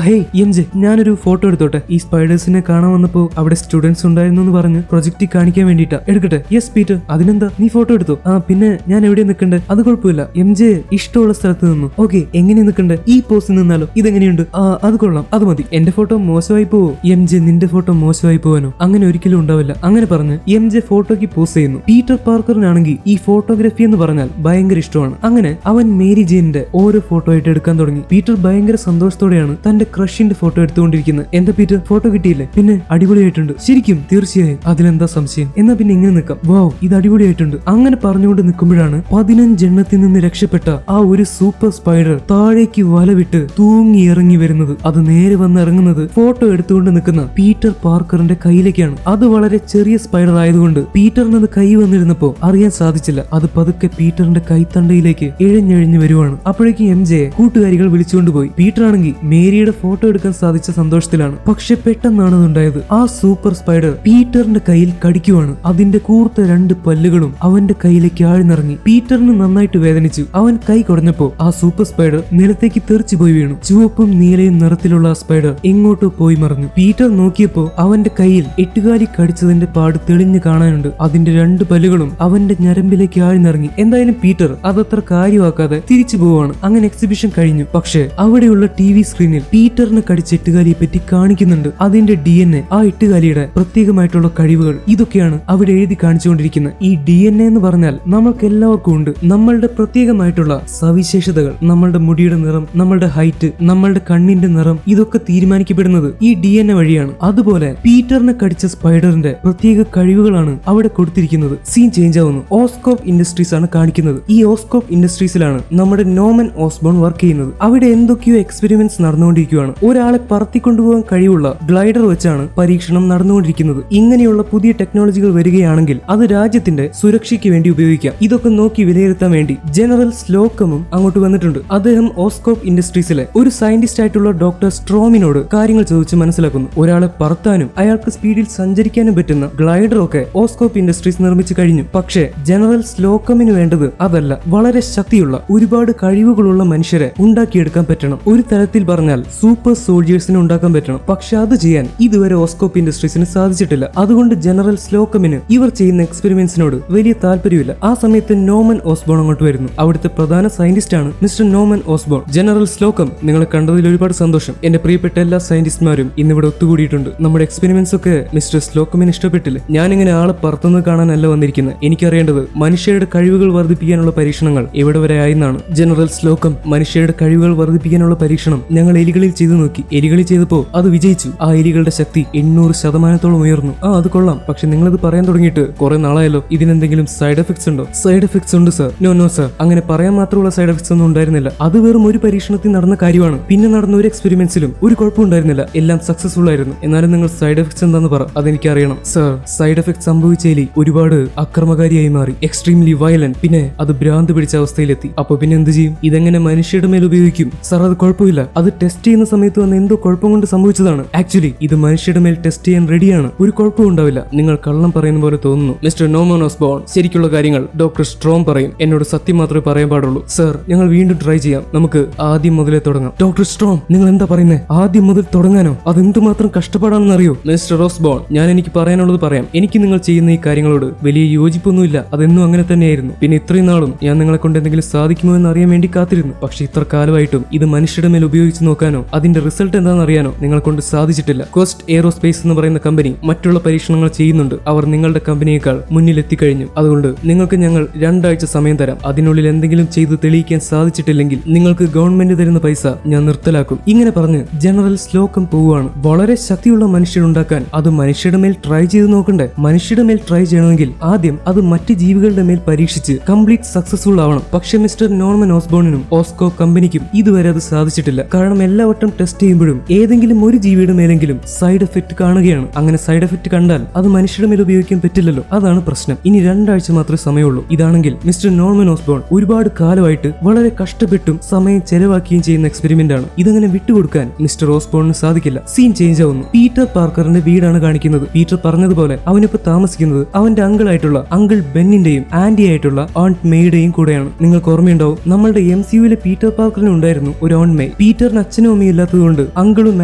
ഹേയ് MJ, ഞാനൊരു ഫോട്ടോ എടുത്തോട്ടെ? ഈ സ്പൈഡേഴ്സിനെ കാണാൻ വന്നപ്പോ അവിടെ സ്റ്റുഡൻസ് ഉണ്ടായിരുന്നു എന്ന് പറഞ്ഞ് പ്രൊജക്റ്റ് കാണിക്കാൻ വേണ്ടിട്ടാ. എടുക്കട്ടെ? യെസ് പീറ്റർ, അതിനെന്താ, നീ ഫോട്ടോ എടുത്തോ. പിന്നെ ഞാൻ എവിടെ നിൽക്കണ്ടേ? അത് കുഴപ്പമില്ല. MJ ഇഷ്ടമുള്ള സ്ഥലത്ത് നിന്നു. ഓക്കെ, എങ്ങനെ നിൽക്കണ്ടേ? ഈ പോസ്റ്റ് നിന്നാലോ? ഇതെങ്ങനെയുണ്ട്? അത് കൊള്ളാം, അത് മതി. എന്റെ ഫോട്ടോ മോശമായി പോവോ? MJ, നിന്റെ ഫോട്ടോ മോശമായി പോവാനോ? അങ്ങനെ ഒരിക്കലും ഉണ്ടാവില്ല. അങ്ങനെ പറഞ്ഞ് MJ ഫോട്ടോയ്ക്ക് പോസ്റ്റ് ചെയ്യുന്നു. പീറ്റർ പാർക്കറിനാണെങ്കിൽ ഈ ഫോട്ടോഗ്രാഫി എന്ന് പറഞ്ഞാൽ ഭയങ്കര ഇഷ്ടമാണ്. അങ്ങനെ അവൻ മേരി ജെയിനിന്റെ ഓരോ ഫോട്ടോ ആയിട്ട് എടുക്കാൻ തുടങ്ങി. പീറ്റർ ഭയങ്കര സന്തോഷത്തോടെയാണ് തന്റെ ക്രഷിന്റെ ഫോട്ടോ എടുത്തുകൊണ്ടിരിക്കുന്നത്. എന്താ പീറ്റർ, ഫോട്ടോ കിട്ടിയില്ലേ? പിന്നെ അടിപൊളിയായിട്ടുണ്ട്. ശരിക്കും? തീർച്ചയായും, അതിലെന്താ സംശയം? എന്നാ പിന്നെ ഇങ്ങനെ നിൽക്കാം. വാവ്, ഇത് അടിപൊളിയായിട്ടുണ്ട്. അങ്ങനെ പറഞ്ഞുകൊണ്ട് നിൽക്കുമ്പോഴാണ് 15 എണ്ണത്തിൽ നിന്ന് രക്ഷപ്പെട്ട ആ ഒരു സൂപ്പർ സ്പൈഡർ താഴേക്ക് വലവിട്ട് തൂങ്ങി ഇറങ്ങി വരുന്നത്. അത് നേരെ വന്ന് ഇറങ്ങുന്നത് ഫോട്ടോ എടുത്തുകൊണ്ട് നിൽക്കുന്ന പീറ്റർ പാർക്കറിന്റെ കയ്യിലേക്കാണ്. അത് വളരെ ചെറിയ സ്പൈഡർ ആയതുകൊണ്ട് പീറ്ററിന് അത് കൈ വന്നിരുന്നപ്പോ അറിയാൻ സാധിച്ചില്ല. അത് പതുക്കെ പീറ്ററിന്റെ കൈത്തണ്ടയിലേക്ക് ഇഴഞ്ഞഴിഞ്ഞു വരുവാണ്. അപ്പോഴേക്കും MJയെ കൂട്ടുകാരികൾ വിളിച്ചുകൊണ്ടുപോയി. പീറ്റർ ആണെങ്കിൽ മേരിയുടെ ഫോട്ടോ എടുക്കാൻ സാധിച്ച സന്തോഷത്തിലാണ്. പക്ഷെ പെട്ടെന്നാണ് അതുണ്ടായത്. ആ സൂപ്പർ സ്പൈഡർ പീറ്ററിന്റെ കയ്യിൽ കടിക്കുവാണ്. അതിന്റെ കൂർത്ത 2 പല്ലുകളും അവന്റെ കയ്യിലേക്ക് ആഴ്ന്നിറങ്ങി. പീറ്ററിന് നന്നായിട്ട് വേദനിച്ചു. അവൻ കൈ കുടഞ്ഞപ്പോ ആ സൂപ്പർ സ്പൈഡർ നിലത്തേക്ക് തെറിച്ചു പോയി വീണു. ചുവപ്പും നീലയും നിറത്തിലുള്ള ആ സ്പൈഡർ എങ്ങോട്ടോ പോയി മറഞ്ഞു. പീറ്റർ നോക്കിയപ്പോ അവന്റെ കയ്യിൽ എട്ടുകാലി കടിച്ചതിന്റെ പാട് തെളിഞ്ഞു കാണാനുണ്ട്. അതിന്റെ 2 പല്ലുകളും അവന്റെ ഞരമ്പിലേക്ക് ആഴ്ന്നിറങ്ങി. എന്തായാലും പീറ്റർ അതത്ര കാര്യമാക്കാതെ തിരിച്ചു പോവാണ്. അങ്ങനെ എക്സിബിഷൻ കഴിഞ്ഞു. പക്ഷേ അവിടെയുള്ള TV സ്ക്രീനിൽ പീറ്ററിനെ കടിച്ച എട്ടുകാലിയെ പറ്റി കാണിക്കുന്നുണ്ട്. അതിന്റെ DNA, ആ എട്ടുകാലിയുടെ പ്രത്യേകമായിട്ടുള്ള കഴിവുകൾ, ഇതൊക്കെയാണ് അവിടെ എഴുതി കാണിച്ചുകൊണ്ടിരിക്കുന്നത്. ഈ DNA എന്ന് പറഞ്ഞാൽ നമ്മൾക്ക് എല്ലാവർക്കും ഉണ്ട്. നമ്മളുടെ പ്രത്യേകമായിട്ടുള്ള സവിശേഷതകൾ, നമ്മളുടെ മുടിയുടെ നിറം, നമ്മളുടെ ഹൈറ്റ്, നമ്മളുടെ കണ്ണിന്റെ നിറം, ഇതൊക്കെ തീരുമാനിക്കപ്പെടുന്നത് ഈ DNA വഴിയാണ്. അതുപോലെ പീറ്ററിനെ കടിച്ച സ്പൈഡറിന്റെ പ്രത്യേക കഴിവുകളാണ് അവിടെ കൊടുത്തിരിക്കുന്നത്. സീൻ ചേഞ്ച് ആവുന്നു. ഓസ്കോപ്പ് ഇൻഡസ്ട്രീസ് ആണ് കാണിക്കുന്നത്. ഈ ഓസ്കോപ്പ് ഇൻഡസ്ട്രീസിലാണ് നമ്മുടെ നോമൻ ഓസ്ബോൺ വർക്ക് ചെയ്യുന്നത്. അവിടെ എന്തൊക്കെയോ എക്സ്പെരിമെന്റ്സ് നടന്നുകൊണ്ടിരിക്കുകയാണ്. ഒരാളെ പറത്തിക്കൊണ്ടുപോകാൻ കഴിവുള്ള ഗ്ലൈഡർ വെച്ചാണ് പരീക്ഷണം നടന്നുകൊണ്ടിരിക്കുന്നത്. ഇങ്ങനെയുള്ള പുതിയ ടെക്നോളജികൾ വരികയാണെങ്കിൽ അത് രാജ്യത്തിന്റെ സുരക്ഷയ്ക്ക് വേണ്ടി ഉപയോഗിക്കാം. ഇതൊക്കെ നോക്കി വിലയിരുത്താൻ വേണ്ടി ജനറൽ സ്ലോക്കമും അങ്ങോട്ട് വന്നിട്ടുണ്ട്. അദ്ദേഹം ഓസ്കോപ്പ് ഇൻഡസ്ട്രീസിലെ ഒരു സയന്റിസ്റ്റ് ആയിട്ടുള്ള ഡോക്ടർ സ്ട്രോമിനോട് കാര്യങ്ങൾ ചോദിച്ച് മനസ്സിലാക്കുന്നു. ഒരാളെ പറത്താനും അയാൾക്ക് സ്പീഡിൽ സഞ്ചരിക്കാനും പറ്റുന്ന ഗ്ലൈഡർ ഒക്കെ ഓസ്കോപ്പ് ഇൻഡസ്ട്രീസ് നിർമ്മിച്ചു കഴിഞ്ഞു. പക്ഷേ ജനറൽ സ്ലോക്കമിന് വേണ്ടത് അതല്ല. വളരെ ശക്തിയുള്ള ഒരുപാട് കഴിവുകളുള്ള മനുഷ്യരെ ഉണ്ടാക്കിയെടുക്കാൻ പറ്റണം. ഒരു തരത്തിൽ പറഞ്ഞാൽ സൂപ്പർ സോൾജിയേഴ്സിനെ ഉണ്ടാക്കാൻ പറ്റണം. പക്ഷെ അത് ചെയ്യാൻ ഇതുവരെ ഓസ്കോപ്പ് ഇൻഡസ്ട്രീസിന് സാധിച്ചിട്ടില്ല. അതുകൊണ്ട് ജനറൽ സ്ലോക്കമിന് ഇവർ ചെയ്യുന്ന എക്സ്പെരിമെന്റ്സിനോട് വലിയ താല്പര്യമില്ല. ആ സമയത്ത് നോമൻ ഓസ്ബോൺ അങ്ങോട്ട് വരുന്നു. അവിടുത്തെ പ്രധാന സയന്റിസ്റ്റ് ആണ് മിസ്റ്റർ നോമൻ ഓസ്ബോൺ. ജനറൽ സ്ലോക്കം, നിങ്ങളെ കണ്ടതിൽ ഒരുപാട് സന്തോഷം. എന്റെ പ്രിയപ്പെട്ട എല്ലാ സയന്റിസ്റ്റുമാരും ഇന്നിവിടെ ഒത്തുകൂടിയിട്ടുണ്ട്. നമ്മുടെ എക്സ്പെരിമെന്റ്സ് ഒക്കെ മിസ്റ്റർ സ്ലോക്കമിന് ഇഷ്ടപ്പെട്ടില്ല. ഞാനിങ്ങനെ ആളെ പറത്തുന്നത് കാണാനല്ല വന്നിരിക്കുന്നത്. എനിക്കറിയേണ്ടത് മനുഷ്യരുടെ കഴിവുകൾ വർദ്ധിപ്പിക്കാനുള്ള പരീക്ഷണങ്ങൾ എവിടെ വരെ ആയെന്നാണ്. ജനറൽ സ്ലോക്കം, മനുഷ്യരുടെ കഴിവുകൾ വർദ്ധിപ്പിക്കാനുള്ള പരീക്ഷണം ഞങ്ങൾ എലികളിൽ ചെയ്തു നോക്കി. എലികളിൽ ചെയ്തപ്പോ അത് വിജയിച്ചു. ആ എലികളുടെ ശക്തി 800% ഉയർന്നു. അത് കൊള്ളാം. പക്ഷെ നിങ്ങളത് പറയാൻ തുടങ്ങിയിട്ട് കുറെ നാളായല്ലോ. ഇതിനെന്തെങ്കിലും സൈഡ് എഫക്ട്സ് ഉണ്ടോ? സൈഡ് എഫക്ട്സ് ഉണ്ട് സർ. നോ സർ, അങ്ങനെ പറയാൻ മാത്രമുള്ള സൈഡ് എഫക്ട്സ് ഒന്നും ഉണ്ടായിരുന്നില്ല. അത് വെറും ഒരു പരീക്ഷണത്തിൽ നടന്ന കാര്യമാണ്. പിന്നെ നടന്ന ഒരു എക്സ്പെരിമെന്റ്സിലും ഒരു കുഴപ്പം ഉണ്ടായിരുന്നില്ല. എല്ലാം സക്സസ്ഫുൾ ആയിരുന്നു. എന്നാലും നിങ്ങൾ സൈഡ് എഫക്ട്സ് എന്താന്ന് പറ, അതെനിക്ക് അറിയണം. സർ, സൈഡ് എഫക്ട് സംഭവിച്ച എലി ഒരുപാട് അക്രമകാരിയായി മാറി. Extremely violent. പിന്നെ അത് ഭ്രാന്ത് പിടിച്ച അവസ്ഥയിലെത്തി. അപ്പൊ പിന്നെ എന്ത് ചെയ്യും? ഇതെങ്ങനെ മനുഷ്യരുടെ മേൽ ഉപയോഗിക്കും? സർ, അത് കുഴപ്പമില്ല. അത് ടെസ്റ്റ് ചെയ്യുന്ന സമയത്ത് വന്ന് എന്തോ കുഴപ്പം കൊണ്ട് സംഭവിച്ചതാണ്. ആക്ച്വലി ഇത് മനുഷ്യരുടെ മേൽ ടെസ്റ്റ് ചെയ്യാൻ റെഡിയാണ്. ഒരു കുഴപ്പവും ഉണ്ടാവില്ല. നിങ്ങൾ കള്ളം പറയുന്ന പോലെ തോന്നുന്നു. മിസ്റ്റർ നോർമൻ ഓസ്ബോൺ, ശരിക്കുള്ള കാര്യങ്ങൾ ഡോക്ടർ സ്ട്രോം പറയും. എന്നോട് സത്യം മാത്രമേ പറയാൻ പാടുള്ളൂ. സർ, ഞങ്ങൾ വീണ്ടും ട്രൈ ചെയ്യാം. നമുക്ക് ആദ്യം മുതലേ തുടങ്ങാം. ഡോക്ടർ സ്ട്രോം, നിങ്ങൾ എന്താ പറയുന്നത്? ആദ്യം മുതൽ തുടങ്ങാനോ? അതെന്തുമാത്രം കഷ്ടപ്പാടാണെന്ന് അറിയോ? മിസ്റ്റർ ഓസ്ബോൺ, ഞാൻ എനിക്ക് പറയാനുള്ളത് പറയാം. എനിക്ക് നിങ്ങൾ ചെയ്യുന്ന ഈ കാര്യങ്ങളോട് വലിയ യോജിപ്പൊന്നുമില്ല. അതെന്നും അങ്ങനെ തന്നെയായിരുന്നു. പിന്നെ ഇത്രയും നാളും ഞാൻ നിങ്ങളെ കൊണ്ട് എന്തെങ്കിലും സാധിക്കുമോ എന്ന് അറിയാൻ വേണ്ടി കാത്തിരുന്നു. പക്ഷെ ഇത്ര കാലമായിട്ടും ഇത് മനുഷ്യരുടെ മേൽ ഉപയോഗിച്ച് നോക്കാനോ അതിന്റെ റിസൾട്ട് എന്താണെന്ന് അറിയാനോ നിങ്ങളെ കൊണ്ട് സാധിച്ചിട്ടില്ല. ക്വസ്റ്റ് എയ്റോസ്പേസ് എന്ന് പറയുന്ന കമ്പനി മറ്റുള്ള പരീക്ഷണങ്ങൾ ചെയ്യുന്നുണ്ട്. അവർ നിങ്ങളുടെ കമ്പനിയേക്കാൾ മുന്നിലെത്തിക്കഴിഞ്ഞു. അതുകൊണ്ട് നിങ്ങൾക്ക് ഞങ്ങൾ 2 ആഴ്ച സമയം തരാം. അതിനുള്ളിൽ എന്തെങ്കിലും ചെയ്ത് തെളിയിക്കാൻ സാധിച്ചിട്ടില്ലെങ്കിൽ നിങ്ങൾക്ക് ഗവൺമെന്റ് തരുന്ന പൈസ ഞാൻ നിർത്തലാക്കും. ഇങ്ങനെ പറഞ്ഞ് ജനറൽ സ്ലോക്കം പോവുകയാണ്. വളരെ ശക്തിയുള്ള മനുഷ്യരുണ്ടാക്കാൻ അത് മനുഷ്യരുടെ മേൽ ട്രൈ ചെയ്ത് നോക്കണ്ടേ? മനുഷ്യരുടെ മേൽ ട്രൈ ചെയ്യണമെങ്കിൽ ആദ്യം അത് മറ്റ് ജീവികളുടെ മേൽ പരീക്ഷിച്ച് കംപ്ലീറ്റ് സക്സസ്ഫുൾ ആവണം. പക്ഷെ മിസ്റ്റർ നോർമൻ ഓസ്ബോണിനും ഓസ്കോ കമ്പനിക്കും ഇതുവരെ അത് സാധിച്ചിട്ടില്ല. കാരണം എല്ലാ വട്ടം ടെസ്റ്റ് ചെയ്യുമ്പോഴും ഏതെങ്കിലും ഒരു ജീവിയുടെ മേലെങ്കിലും സൈഡ് എഫക്ട് കാണുകയാണ്. അങ്ങനെ സൈഡ് എഫക്ട് കണ്ടാൽ അത് മനുഷ്യരുടെ മേൽ ഉപയോഗിക്കാൻ പറ്റില്ലല്ലോ. അതാണ് പ്രശ്നം. ഇനി 2 ആഴ്ച മാത്രമേ സമയമുള്ളൂ. ഇതാണെങ്കിൽ മിസ്റ്റർ നോർമൻ ഓസ്ബോൺ ഒരുപാട് കാലമായിട്ട് വളരെ കഷ്ടപ്പെട്ടും സമയം ചെലവാക്കുകയും ചെയ്യുന്ന എക്സ്പെരിമെന്റ് ആണ്. ഇതങ്ങനെ വിട്ടുകൊടുക്കാൻ മിസ്റ്റർ ഓസ്ബോണിന് സാധിക്കില്ല. സീൻ ചേഞ്ച് ആവുന്നു. പീറ്റർ പാർക്കറിന്റെ വീടാണ് കാണിക്കുന്നത്. പീറ്റർ പറഞ്ഞതുപോലെ അവനിപ്പോ താമസിക്കുന്നത് അവന്റെ അങ്കിളായിട്ടുള്ള അങ്കിൾ ബെന്നിന്റെയും ആന്റി ആയിട്ടുള്ള ഓണ്ട് മെയ്യുടെയും കൂടെയാണ്. നിങ്ങൾക്ക് ഓർമ്മയുണ്ടാവും, നമ്മളുടെ MCUവിലെ പീറ്റർ പാർക്കറിന് ഉണ്ടായിരുന്നു ഒരു ഓണ്ട് മെയ്. പീറ്ററിന് അച്ഛനും അമ്മയും ഇല്ലാത്തതുകൊണ്ട് അങ്കിളും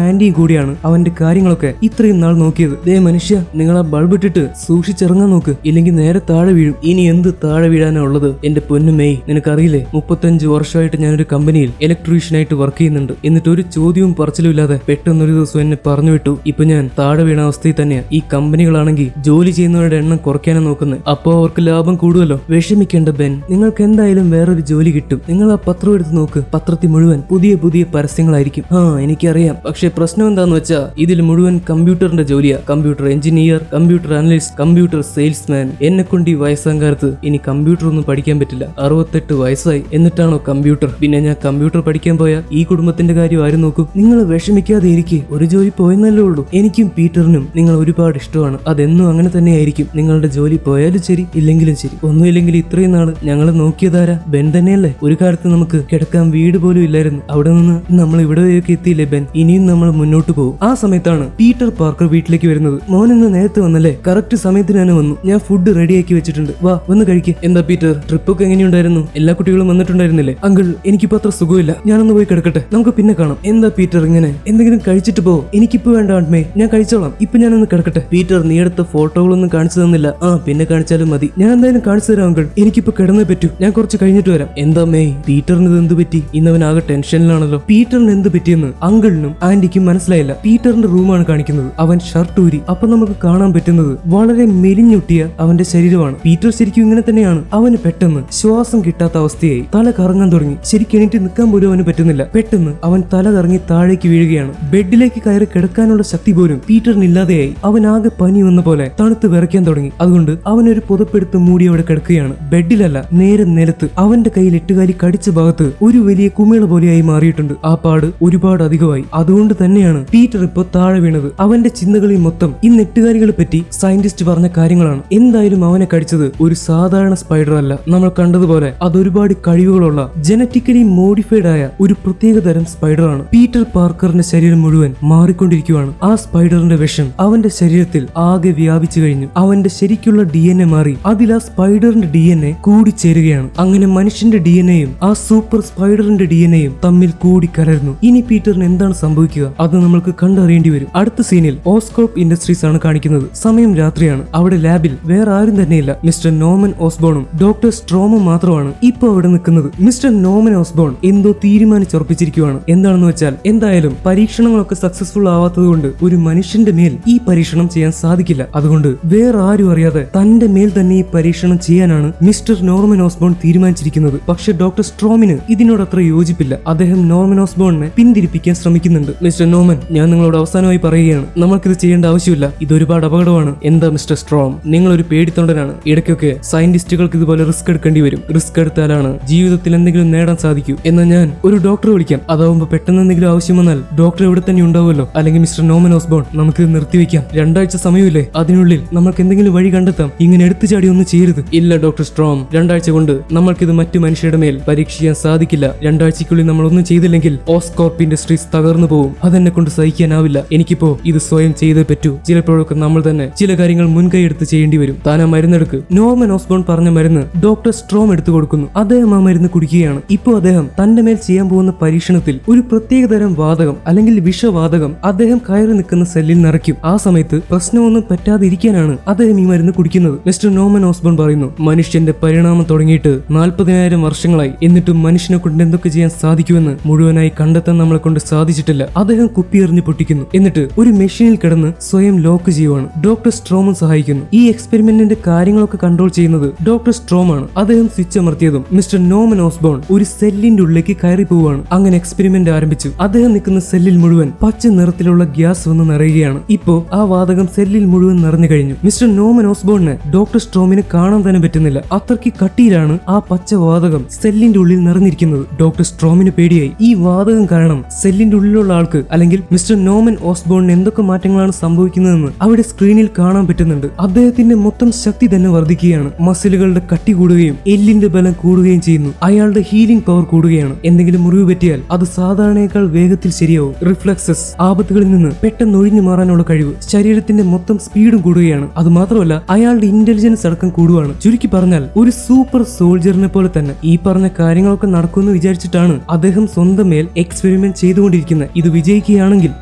ആന്റിയും കൂടിയാണ് അവന്റെ കാര്യങ്ങളൊക്കെ ഇത്രയും നാൾ നോക്കിയത്. ദേ മനുഷ്യ, നിങ്ങൾ ആ ബൾബ് ഇട്ടിട്ട് സൂക്ഷിച്ചിറങ്ങാൻ നോക്ക്, ഇല്ലെങ്കിൽ നേരെ താഴെ വീഴും. ഇനി എന്ത് താഴെ വീഴാനാ ഉള്ളത്? എന്റെ പൊന്നു മെയ്, നിനക്കറിയില്ലേ 35 വർഷമായിട്ട് ഞാനൊരു കമ്പനിയിൽ ഇലക്ട്രീഷ്യനായിട്ട് വർക്ക് ചെയ്യുന്നുണ്ട്. എന്നിട്ട് ഒരു ചോദ്യവും പറച്ചിലും ഇല്ലാതെ പെട്ടെന്നൊരു ദിവസം എന്നെ പറഞ്ഞു വിട്ടു. ഇപ്പൊ ഞാൻ താഴെ വീണ അവസ്ഥയിൽ തന്നെയാ. ഈ കമ്പനികളാണെങ്കിൽ ജോലി ചെയ്യുന്നവരുടെ എണ്ണം കുറയ്ക്കാനാണ് നോക്കുന്നത്. അപ്പോ അവർക്ക് ലാഭം കൂടുമല്ലോ. വിഷമിക്കേണ്ട ബെൻ, നിങ്ങൾക്ക് എന്തായാലും വേറൊരു ജോലി കിട്ടും. നിങ്ങൾ ആ പത്രം എടുത്ത് നോക്ക്. പത്രത്തിൽ മുഴുവൻ പുതിയ പുതിയ പരസ്യങ്ങളായിരിക്കും. എനിക്കറിയാം. പക്ഷെ പ്രശ്നം എന്താന്ന് വെച്ചാ ഇതിൽ മുഴുവൻ കമ്പ്യൂട്ടറിന്റെ ജോലിയാ. Computer engineer, computer analyst, computer salesman. എന്നെ കൊണ്ട് ഈ വയസ്സാങ്കാലത്ത് ഇനി കമ്പ്യൂട്ടർ ഒന്നും പഠിക്കാൻ പറ്റില്ല. 68 വയസ്സായി, എന്നിട്ടാണോ കമ്പ്യൂട്ടർ? പിന്നെ ഞാൻ കമ്പ്യൂട്ടർ പഠിക്കാൻ പോയാൽ ഈ കുടുംബത്തിന്റെ കാര്യം ആരും നോക്കും? നിങ്ങൾ വിഷമിക്കാതെ ഇരിക്കെ, ഒരു ജോലി പോയെന്നല്ലേ ഉള്ളൂ. എനിക്കും പീറ്ററിനും നിങ്ങൾ ഒരുപാട് ഇഷ്ടമാണ്. അതെന്നും അങ്ങനെ തന്നെയായിരിക്കും. നിങ്ങളുടെ ജോലി പോയാലും ശരി, ഇല്ലെങ്കിലും ശരി. ഒന്നുമില്ലെങ്കിൽ ഇത്രയും നാള് ഞങ്ങൾ നോക്കിയതാരാ? ബെൻ തന്നെയല്ലേ? ഒരു കാലത്ത് നമുക്ക് കിടക്കാൻ വീട് പോലും ഇല്ലായിരുന്നു. അവിടെ നിന്ന് നമ്മൾ ഇവിടെയൊക്കെ എത്തിയില്ലേ ബെൻ? ഇനിയും നമ്മൾ മുന്നോട്ട് പോകും. ആ സമയത്താണ് പീറ്റർ പാർക്കർ വീട്ടിലേക്ക് വരുന്നത്. മോൻ ഇന്ന് നേരത്തെ വന്നല്ലേ? കറക്റ്റ് സമയത്തിന് തന്നെ വന്നു. ഞാൻ ഫുഡ് റെഡിയാക്കി വെച്ചിട്ടുണ്ട്, വാ വന്ന് കഴിക്കുക. എന്താ പീറ്റർ, ട്രിപ്പൊക്കെ എങ്ങനെയുണ്ടായിരുന്നു? എല്ലാ കുട്ടികളും വന്നിട്ടുണ്ടായിരുന്നില്ലേ? അങ്കിൾ, എനിക്കിപ്പോ അത്ര സുഖമില്ല, ഞാനൊന്ന് പോയി കിടക്കട്ടെ, നമുക്ക് പിന്നെ കാണാം. എന്താ പീറ്റർ ഇങ്ങനെ? എന്തെങ്കിലും കഴിച്ചിട്ട് പോ. എനിക്കിപ്പോ വേണ്ട ആൺമേ, ഞാൻ കഴിച്ചോളാം. ഇപ്പൊ ഞാനൊന്ന് കിടക്കട്ടെ. പീറ്റർ, നീ എടുത്ത ഫോട്ടോകളൊന്നും കാണിച്ചു തന്നില്ല. പിന്നെ കാണിച്ചാലും മതി. ഞാൻ എന്തായാലും കാണിച്ചു തരാം അങ്കിൾ. എനിക്കിപ്പോ കിടന്നേ പറ്റൂ. ഞാൻ കുറച്ച് കഴിഞ്ഞിട്ട് വരാം. എന്താ മേയ്, പീറ്ററിന് ഇത് എന്ത് പറ്റി? ഇന്നവൻ ആകെ ടെൻഷനിലാണല്ലോ. പീറ്ററിന് എന്ത് പറ്റിയെന്ന് അങ്കിളിനും ആന്റിക്കും മനസ്സിലായില്ല. പീറ്ററിന്റെ റൂമാണ് കാണിക്കുന്നത്. അവൻ ഷർട്ട് ഊരി. അപ്പൊ നമുക്ക് കാണാൻ പറ്റുന്നത് വളരെ മെലിഞ്ഞൊട്ടിയ അവന്റെ ശരീരമാണ്. പീറ്റർ ശരിക്കും ഇങ്ങനെ തന്നെയാണ്. അവന് പെട്ടെന്ന് ശ്വാസം കിട്ടാത്ത അവസ്ഥയായി. തല കറങ്ങാൻ തുടങ്ങി. ശരിക്കും എണീറ്റ് നിൽക്കാൻ പോലും അവന് പറ്റുന്നില്ല. പെട്ടെന്ന് അവൻ തല കറങ്ങി താഴേക്ക് വീഴുകയാണ്. ബെഡിലേക്ക് കയറി കിടക്കാനുള്ള ശക്തി പോലും പീറ്ററിന് ഇല്ലാതെയായി. അവൻ ആകെ പനി വന്ന പോലെ തണുത്ത് വിറയ്ക്കാൻ തുടങ്ങി. അതുകൊണ്ട് അവനൊരു പുതപ്പെടുത്ത് മൂടി അവിടെ കിടക്കുകയാണ്. ബെഡിലല്ല, നേരെ നിലത്ത്. അവന്റെ കയ്യിൽ എട്ടുകാലി കടിച്ച ഭാഗത്ത് ഒരു വലിയ കുമിള പോലെയായി മാറിയിട്ടുണ്ട്. ആ പാട് ഒരുപാട് അധികമായി. അതുകൊണ്ട് തന്നെയാണ് പീറ്റർ ഇപ്പോ താഴെ വീണത്. അവന്റെ ചിന്തകളിൽ മൊത്തം ഈ നെട്ടുകാലികളെ പറ്റി സയന്റിസ്റ്റ് പറഞ്ഞ കാര്യങ്ങളാണ്. എന്തായാലും അവനെ കടിച്ചത് ഒരു സാധാരണ സ്പൈഡർ അല്ല. നമ്മൾ കണ്ടതുപോലെ അതൊരുപാട് കഴിവുകളുള്ള ജനറ്റിക്കലി മോഡിഫൈഡ് ആയ ഒരു പ്രത്യേക തരം സ്പൈഡറാണ്. പീറ്റർ പാർക്കറിന്റെ ശരീരം മുഴുവൻ മാറിക്കൊണ്ടിരിക്കുകയാണ്. ആ സ്പൈഡറിന്റെ വിഷം അവന്റെ ശരീരത്തിൽ ആകെ വ്യാപിച്ചു കഴിഞ്ഞു. അവന്റെ ശരിക്കുള്ള DNA മാറി അതിൽ ആ സ്പൈഡറിന്റെ DNA കൂടിച്ചേരുകയാണ്. അങ്ങനെ മനുഷ്യന്റെ DNAയും ആ സൂപ്പർ സ്പൈഡറിന്റെ DNAയും തമ്മിൽ കൂടി കലർന്നു. ഇനി പീറ്ററിന് എന്താണ് സംഭവിക്കുക? അത് നമ്മൾക്ക് കണ്ടറിയേണ്ടി വരും. അടുത്ത സീനിൽ ഓസ്കോപ്പ് ഇൻഡസ്ട്രീസ് ആണ് കാണിക്കുന്നത്. സമയം രാത്രിയാണ്. അവിടെ ലാബിൽ വേറെ ആരും തന്നെയില്ല. മിസ്റ്റർ നോർമൻ ഓസ്ബോണും ഡോക്ടർ സ്ട്രോമും മാത്രമാണ് ഇപ്പൊ അവിടെ നിൽക്കുന്നത്. മിസ്റ്റർ നോർമൻ ഓസ്ബോൺ എന്തോ തീരുമാനിച്ചുറപ്പിച്ചിരിക്കുകയാണ്. എന്താണെന്ന് വെച്ചാൽ, എന്തായാലും പരീക്ഷണങ്ങളൊക്കെ സക്സസ്ഫുൾ ആവാത്തത് കൊണ്ട് ഒരു മനുഷ്യന്റെ മേൽ ഈ പരീക്ഷണം ചെയ്യാൻ സാധിക്കില്ല. അതുകൊണ്ട് വേറെ ആരും അറിയാതെ തന്റെ മേൽ തന്നെ ഈ പരീക്ഷണം ചെയ്യാനാണ് മിസ്റ്റർ നോർമൻ ഓസ്ബോൺ തീരുമാനിച്ചിരിക്കുന്നത്. പക്ഷെ ഡോക്ടർ സ്ട്രോമിന് ഇതിനോട് അത്ര യോജിപ്പില്ല. അദ്ദേഹം നോർമൻ ഓസ്ബോണിനെ പിന്തിരിപ്പിക്കാൻ ശ്രമിക്കുന്നുണ്ട്. മിസ്റ്റർ നോർമൻ, ഞാൻ നിങ്ങളോട് അവസാനമായി പറയുകയാണ്, നമ്മൾക്കിത് ചെയ്യേണ്ട ആവശ്യമില്ല. ഇത് ഒരുപാട് അപകടമാണ്. എന്താ മിസ്റ്റർ സ്ട്രോം, നിങ്ങൾ ഒരു പേടിത്തൊണ്ടനാണ്. ഇടയ്ക്കൊക്കെ സയന്റിസ്റ്റുകൾക്ക് ഇതുപോലെ റിസ്ക് എടുക്കേണ്ടി വരും. റിസ്ക് എടുത്താലാണ് ജീവിതത്തിൽ എന്തെങ്കിലും നേടാൻ സാധിക്കൂ. എന്നാൽ ഞാൻ ഒരു ഡോക്ടറെ വിളിക്കാം. അതാവുമ്പോ പെട്ടെന്ന് എന്തെങ്കിലും ആവശ്യം വന്നാൽ ഡോക്ടർ ഇവിടെ തന്നെ ഉണ്ടാവുമല്ലോ. അല്ലെങ്കിൽ മിസ്റ്റർ നോർമൻ ഓസ്ബോൺ, നമുക്ക് ഇത് നിർത്തിവെക്കാം. 2 ആഴ്ച സമയമില്ലേ? അതിനുള്ളിൽ നമുക്ക് എന്തെങ്കിലും വഴി കണ്ടെത്താം. ഇങ്ങനെ എടുത്തു ചാടി ഒന്നും ചെയ്യരുത്. ഇല്ല ഡോക്ടർ സ്ട്രോം, 2 ആഴ്ച കൊണ്ട് നമ്മൾക്കിത് മറ്റു മനുഷ്യരുടെ മേൽ പരീക്ഷിക്കാൻ സാധിക്കില്ല. 2 ആഴ്ചക്കുള്ളിൽ നമ്മൾ ഒന്നും ചെയ്തില്ലെങ്കിൽ ഓസ്കോപ്പ് ഇൻഡസ്ട്രീസ് തകർന്നു പോകും. പോകും. അതെന്നെ കൊണ്ട് സഹിക്കാനാവില്ല. എനിക്കിപ്പോ ഇത് സ്വയം ചെയ്തേ പറ്റൂ. ചിലപ്പോഴൊക്കെ നമ്മൾ തന്നെ ചില കാര്യങ്ങൾ മുൻകൈ എടുത്ത് ചെയ്യേണ്ടി വരും. താൻ ആ മരുന്നെടുക്ക്. നോർമൻ ഓസ്ബോൺ പറഞ്ഞ മരുന്ന് ഡോക്ടർ സ്ട്രോം എടുത്തു കൊടുക്കുന്നു. അദ്ദേഹം ആ മരുന്ന് കുടിക്കുകയാണ്. ഇപ്പോൾ അദ്ദേഹം തന്റെ മേൽ ചെയ്യാൻ പോകുന്ന പരീക്ഷണത്തിൽ ഒരു പ്രത്യേകതരം വാതകം അല്ലെങ്കിൽ വിഷവാതകം അദ്ദേഹം കയറി നിൽക്കുന്ന സെല്ലിൽ നിറയ്ക്കും. ആ സമയത്ത് പ്രശ്നമൊന്നും പറ്റാതിരിക്കാനാണ് അദ്ദേഹം ഈ മരുന്ന് കുടിക്കുന്നത്. മിസ്റ്റർ നോർമൻ ഓസ്ബോൺ പറയുന്നു, മനുഷ്യന്റെ പരിണാമം തുടങ്ങിയിട്ട് 40,000 വർഷങ്ങളായി. എന്നിട്ടും മനുഷ്യനെ കൊണ്ട് എന്തൊക്കെ ചെയ്യാൻ സാധിക്കുമെന്ന് മുഴുവനായി കണ്ടെത്താൻ നമ്മളെ കൊണ്ട് സാധിച്ചിട്ടില്ല. അദ്ദേഹം കുപ്പിയെറിഞ്ഞ് പൊട്ടിക്കുന്നു. എന്നിട്ട് ഒരു മെഷീനിൽ കിടന്ന് സ്വയം ലോക്ക് ചെയ്യുവാണ്. ഡോക്ടർ സ്ട്രോമും സഹായിക്കുന്നു. ഈ എക്സ്പെരിമെന്റിന്റെ കാര്യങ്ങളൊക്കെ കൺട്രോൾ ചെയ്യുന്നത് ഡോക്ടർ സ്ട്രോം ആണ്. അദ്ദേഹം സ്വിച്ച് അമർത്തിയതും മിസ്റ്റർ നോർമൻ ഓസ്ബോൺ ഒരു സെല്ലിന്റെ ഉള്ളിലേക്ക് കയറി പോവുകയാണ്. അങ്ങനെ എക്സ്പെരിമെന്റ് ആരംഭിച്ചു. അദ്ദേഹം നിൽക്കുന്ന സെല്ലിൽ മുഴുവൻ പച്ച നിറത്തിലുള്ള ഗ്യാസ് വന്ന് നിറയുകയാണ്. ഇപ്പോ ആ വാതകം സെല്ലിൽ മുഴുവൻ നിറഞ്ഞു കഴിഞ്ഞു. മിസ്റ്റർ നോർമൻ ഓസ്ബോണിന് ഡോക്ടർ സ്ട്രോമിനെ കാണാൻ തന്നെ പറ്റുന്നില്ല. അത്രയ്ക്ക് കട്ടിയിലാണ് ആ പച്ച വാതകം സെല്ലിന്റെ ഉള്ളിൽ നിറഞ്ഞിരിക്കുന്നത്. ഡോക്ടർ സ്ട്രോമിന് പേടിയായി. ഈ വാതകം കാരണം സെല്ലിന്റെ ഉള്ളിലുള്ള ആൾക്ക് അല്ലെങ്കിൽ മിസ്റ്റർ നോർമൻ ഓസ്ബോണിന് എന്തൊക്കെ മാറ്റങ്ങളാണ് സംഭവിക്കുന്നതെന്ന് അവിടെ സ്ക്രീനിൽ കാണാൻ പറ്റുന്നുണ്ട്. അദ്ദേഹത്തിന്റെ മൊത്തം ശക്തി തന്നെ വർദ്ധിക്കുകയാണ്. മസിലുകളുടെ കട്ടി കൂടുകയും എല്ലിന്റെ ബലം കൂടുകയും ചെയ്യുന്നു. അയാളുടെ ഹീലിംഗ് പവർ കൂടുകയാണ്. എന്തെങ്കിലും മുറിവ് പറ്റിയാൽ അത് സാധാരണയേക്കാൾ വേഗത്തിൽ ശരിയാവും. റിഫ്ലക്സസ്, ആപത്തുകളിൽ നിന്ന് പെട്ടെന്ന് ഒഴിഞ്ഞു മാറാനുള്ള കഴിവ്, ശരീരത്തിന്റെ മൊത്തം സ്പീഡും കൂടുകയാണ്. അത് മാത്രമല്ല അയാളുടെ ഇന്റലിജൻസ് അടക്കം കൂടുവാണ്. ചുരുക്കി പറഞ്ഞാൽ ഒരു സൂപ്പർ സോൾജറിനെ പോലെ തന്നെ. ഈ പറഞ്ഞ കാര്യങ്ങളൊക്കെ നടക്കുമെന്ന് വിചാരിച്ചിട്ടാണ് അദ്ദേഹം സ്വന്തം മേൽ എക്സ്പെരിമെന്റ് ചെയ്തുകൊണ്ടിരിക്കുന്നത്. ഇത് വിജയിക്കുകയാണെങ്കിൽ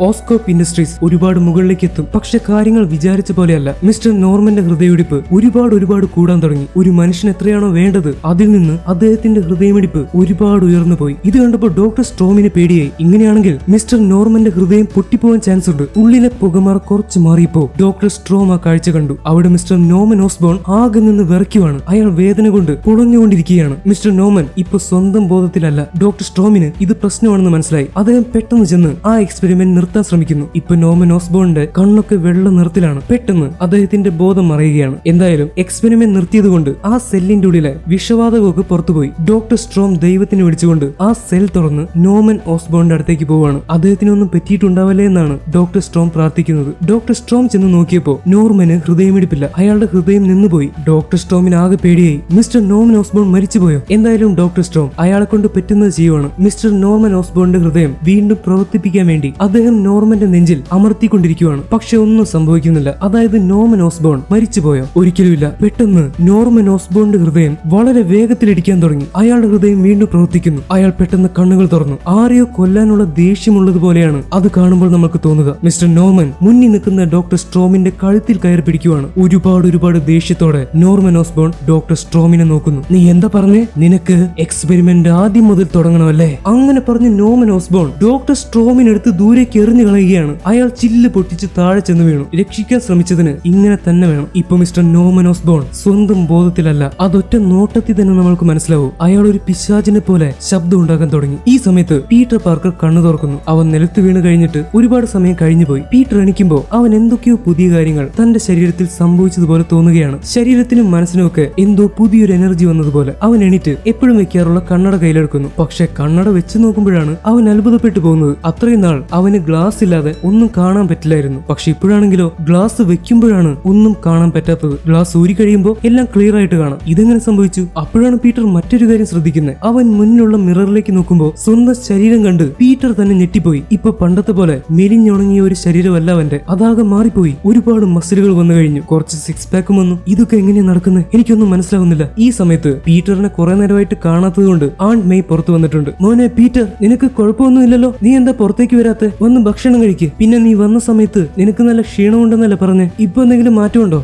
ഓസ്കോപ്പ് ഇൻഡസ്ട്രീസ് ഒരുപാട് മുകളിലേക്ക് എത്തും. പക്ഷെ കാര്യങ്ങൾ വിചാരിച്ച പോലെയല്ല. മിസ്റ്റർ നോർമന്റെ ഹൃദയമിടിപ്പ് ഒരുപാട് കൂടാൻ തുടങ്ങി. ഒരു മനുഷ്യൻ എത്രയാണോ വേണ്ടത് അതിൽ നിന്ന് അദ്ദേഹത്തിന്റെ ഹൃദയമിടിപ്പ് ഒരുപാട് ഉയർന്നു പോയി. ഇത് കണ്ടപ്പോൾ ഡോക്ടർ സ്ട്രോമിന് പേടിയായി. ഇങ്ങനെയാണെങ്കിൽ മിസ്റ്റർ നോർമന്റെ ഹൃദയം പൊട്ടിപ്പോവാൻ ചാൻസ് ഉണ്ട്. ഉള്ളിലെ പുകമാർ കുറച്ച് മാറിയപ്പോ ഡോക്ടർ സ്ട്രോം ആ കാഴ്ച കണ്ടു. അവിടെ മിസ്റ്റർ നോർമൻ ഓസ്ബോൺ ആകെ നിന്ന് വിറയ്ക്കുവാണ്. അയാൾ വേദന കൊണ്ട് പുളഞ്ഞുകൊണ്ടിരിക്കുകയാണ്. മിസ്റ്റർ നോർമൻ ഇപ്പൊ സ്വന്തം ബോധത്തിലല്ല. ഡോക്ടർ സ്ട്രോമിന് ഇത് പ്രശ്നമാണെന്ന് മനസ്സിലായി. അദ്ദേഹം പെട്ടെന്ന് ചെന്ന് ആ എക്സ്പെരിമെന്റ് നിർത്താൻ ശ്രമിക്കുന്നു. ഇപ്പൊ നോർമൻ ഓസ്ബോണിന്റെ കണ്ണൊക്കെ വെള്ള നിറത്തിലാണ്. പെട്ടെന്ന് അദ്ദേഹത്തിന്റെ ബോധം മറയുകയാണ്. എന്തായാലും എക്സ്പെരിമെന്റ് നിർത്തിയത് കൊണ്ട് ആ സെല്ലിന്റെ ഉള്ളിലെ വിഷവാതകമൊക്കെ പുറത്തുപോയി. ഡോക്ടർ സ്ട്രോം ദൈവത്തിനെ വിളിച്ചുകൊണ്ട് ആ സെൽ തുറന്ന് നോർമൻ ഓസ്ബോണിന്റെ അടുത്തേക്ക് പോവാണ്. അദ്ദേഹത്തിനൊന്നും പറ്റിയിട്ടുണ്ടാവല്ലേ എന്നാണ് ഡോക്ടർ സ്ട്രോം പ്രാർത്ഥിക്കുന്നത്. ഡോക്ടർ സ്ട്രോം ചെന്ന് നോക്കിയപ്പോ നോർമന് ഹൃദയമിടിപ്പില്ല. അയാളുടെ ഹൃദയം നിന്നുപോയി. ഡോക്ടർ സ്ട്രോമിന് ആകെ പേടിയായി. മിസ്റ്റർ നോർമൻ ഓസ്ബോൺ മരിച്ചുപോയോ? എന്തായാലും ഡോക്ടർ സ്ട്രോം അയാളെ കൊണ്ട് പറ്റുന്നത് ചെയ്യുവാണ്. മിസ്റ്റർ നോർമൻ ഓസ്ബോണിന്റെ ഹൃദയം വീണ്ടും പ്രവർത്തിപ്പിക്കാൻ വേണ്ടി അദ്ദേഹം നോർമന്റെ നെഞ്ചിൽ അമർത്തിക്കൊണ്ടിരിക്കുകയാണ്. പക്ഷെ ഒന്നും സംഭവിക്കുന്നില്ല. അതായത് നോർമൻ ഓസ്ബോൺ മരിച്ചുപോയോ? ഒരിക്കലുമില്ല. പെട്ടെന്ന് നോർമൻ ഓസ്ബോണിന്റെ ഹൃദയം വളരെ വേഗത്തിലിടിക്കാൻ തുടങ്ങി. അയാളുടെ ഹൃദയം വീണ്ടും പ്രവർത്തിക്കുന്നു. അയാൾ പെട്ടെന്ന് കണ്ണുകൾ തുറന്നു. ആരെയോ കൊല്ലാനുള്ള ദേഷ്യമുള്ളത് പോലെയാണ് അത് കാണുമ്പോൾ നമുക്ക് തോന്നുക. മിസ്റ്റർ നോർമൻ മുന്നിൽ നിൽക്കുന്ന ഡോക്ടർ സ്ട്രോമിന്റെ കഴുത്തിൽ കയറി പിടിക്കുവാണ്. ഒരുപാട് ദേഷ്യത്തോടെ നോർമൻ ഓസ്ബോൺ ഡോക്ടർ സ്ട്രോമിനെ നോക്കുന്നു. നീ എന്താ പറഞ്ഞേ? നിനക്ക് എക്സ്പെരിമെന്റ് ആദ്യം മുതൽ തുടങ്ങണമല്ലേ? അങ്ങനെ പറഞ്ഞ് നോർമൻ ഓസ്ബോൺ ഡോക്ടർ സ്ട്രോമിനെടുത്ത് ദൂരേക്ക് എറിഞ്ഞു കളയുകയാണ്. അയാൾ ചില്ല് പൊട്ടിച്ച് താഴെ ചെന്ന് വീണു. രക്ഷിക്കാൻ ശ്രമിച്ചതിന് ഇങ്ങനെ തന്നെ വേണം. ഇപ്പൊ മിസ്റ്റർ നോർമൻ ഓസ്ബോൺ സ്വന്തം ബോധത്തിലല്ല. അതൊറ്റ നോട്ടത്തിൽ തന്നെ നമ്മൾക്ക് മനസ്സിലാവും. അയാൾ ഒരു പിശാചിനെ പോലെ ശബ്ദം ഉണ്ടാക്കാൻ തുടങ്ങി. ഈ സമയത്ത് പീറ്റർ പാർക്കർ കണ്ണു തുറക്കുന്നു. അവൻ നിലത്ത് വീണ് കഴിഞ്ഞിട്ട് ഒരുപാട് സമയം കഴിഞ്ഞുപോയി. പീറ്റർ എണീക്കുമ്പോൾ അവൻ എന്തൊക്കെയോ പുതിയ കാര്യങ്ങൾ തന്റെ ശരീരത്തിൽ സംഭവിച്ചതുപോലെ തോന്നുകയാണ്. ശരീരത്തിനും മനസ്സിനും ഒക്കെ എന്തോ പുതിയൊരു എനർജി വന്നതുപോലെ. അവൻ എണീറ്റ് എപ്പോഴും വെക്കാറുള്ള കണ്ണട കയ്യിലെടുക്കുന്നു. പക്ഷെ കണ്ണട വെച്ച് നോക്കുമ്പോഴാണ് അവൻ അത്ഭുതപ്പെട്ടു പോകുന്നത്. അത്രയും നാൾ അവന് ഗ്ലാസ് ഇല്ലാതെ ഒന്നും കാണാൻ പറ്റില്ലായിരുന്നു. പക്ഷെ ഇപ്പോഴാണെങ്കിലോ ഗ്ലാസ് വെക്കുമ്പോഴാണ് ഒന്നും കാണാൻ പറ്റാത്തത്. ഗ്ലാസ് ഊരി കഴിയുമ്പോൾ എല്ലാം ക്ലിയർ ആയിട്ട് കാണാം. ഇതെങ്ങനെ സംഭവിച്ചു? അപ്പോഴാണ് പീറ്റർ മറ്റൊരു കാര്യം ശ്രദ്ധിക്കുന്നത്. അവൻ മുന്നിലുള്ള മിററിലേക്ക് നോക്കുമ്പോൾ സ്വന്തം ശരീരം കണ്ട് പീറ്റർ തന്നെ ഞെട്ടിപ്പോയി. ഇപ്പൊ പണ്ടത്തെ പോലെ മെലിഞ്ഞുണങ്ങിയ ഒരു ശരീരമല്ല അവന്റെ. അതാകെ മാറിപ്പോയി. ഒരുപാട് മസിലുകൾ വന്നു കഴിഞ്ഞു. കുറച്ച് സിക്സ് പാക്കും വന്നു. ഇതൊക്കെ എങ്ങനെയാണ് നടക്കുന്നത്? എനിക്കൊന്നും മനസ്സിലാവുന്നില്ല. ഈ സമയത്ത് പീറ്ററിനെ കുറെ നേരമായിട്ട് കാണാത്തത് കൊണ്ട് ആണ്ട് മെയ് പുറത്തു വന്നിട്ടുണ്ട്. മോനെ പീറ്റർ, നിനക്ക് കുഴപ്പമൊന്നുമില്ലല്ലോ? നീ എന്താ പുറത്തേക്ക് വരാത്തെ? വന്ന് ഭക്ഷണം കഴിക്ക്. പിന്നെ നീ വന്ന സമയത്ത് നിനക്ക് നല്ല ക്ഷീണമുണ്ടെന്നല്ലേ പറഞ്ഞേ? ഇപ്പൊ എന്തെങ്കിലും മാറ്റമുണ്ടോ?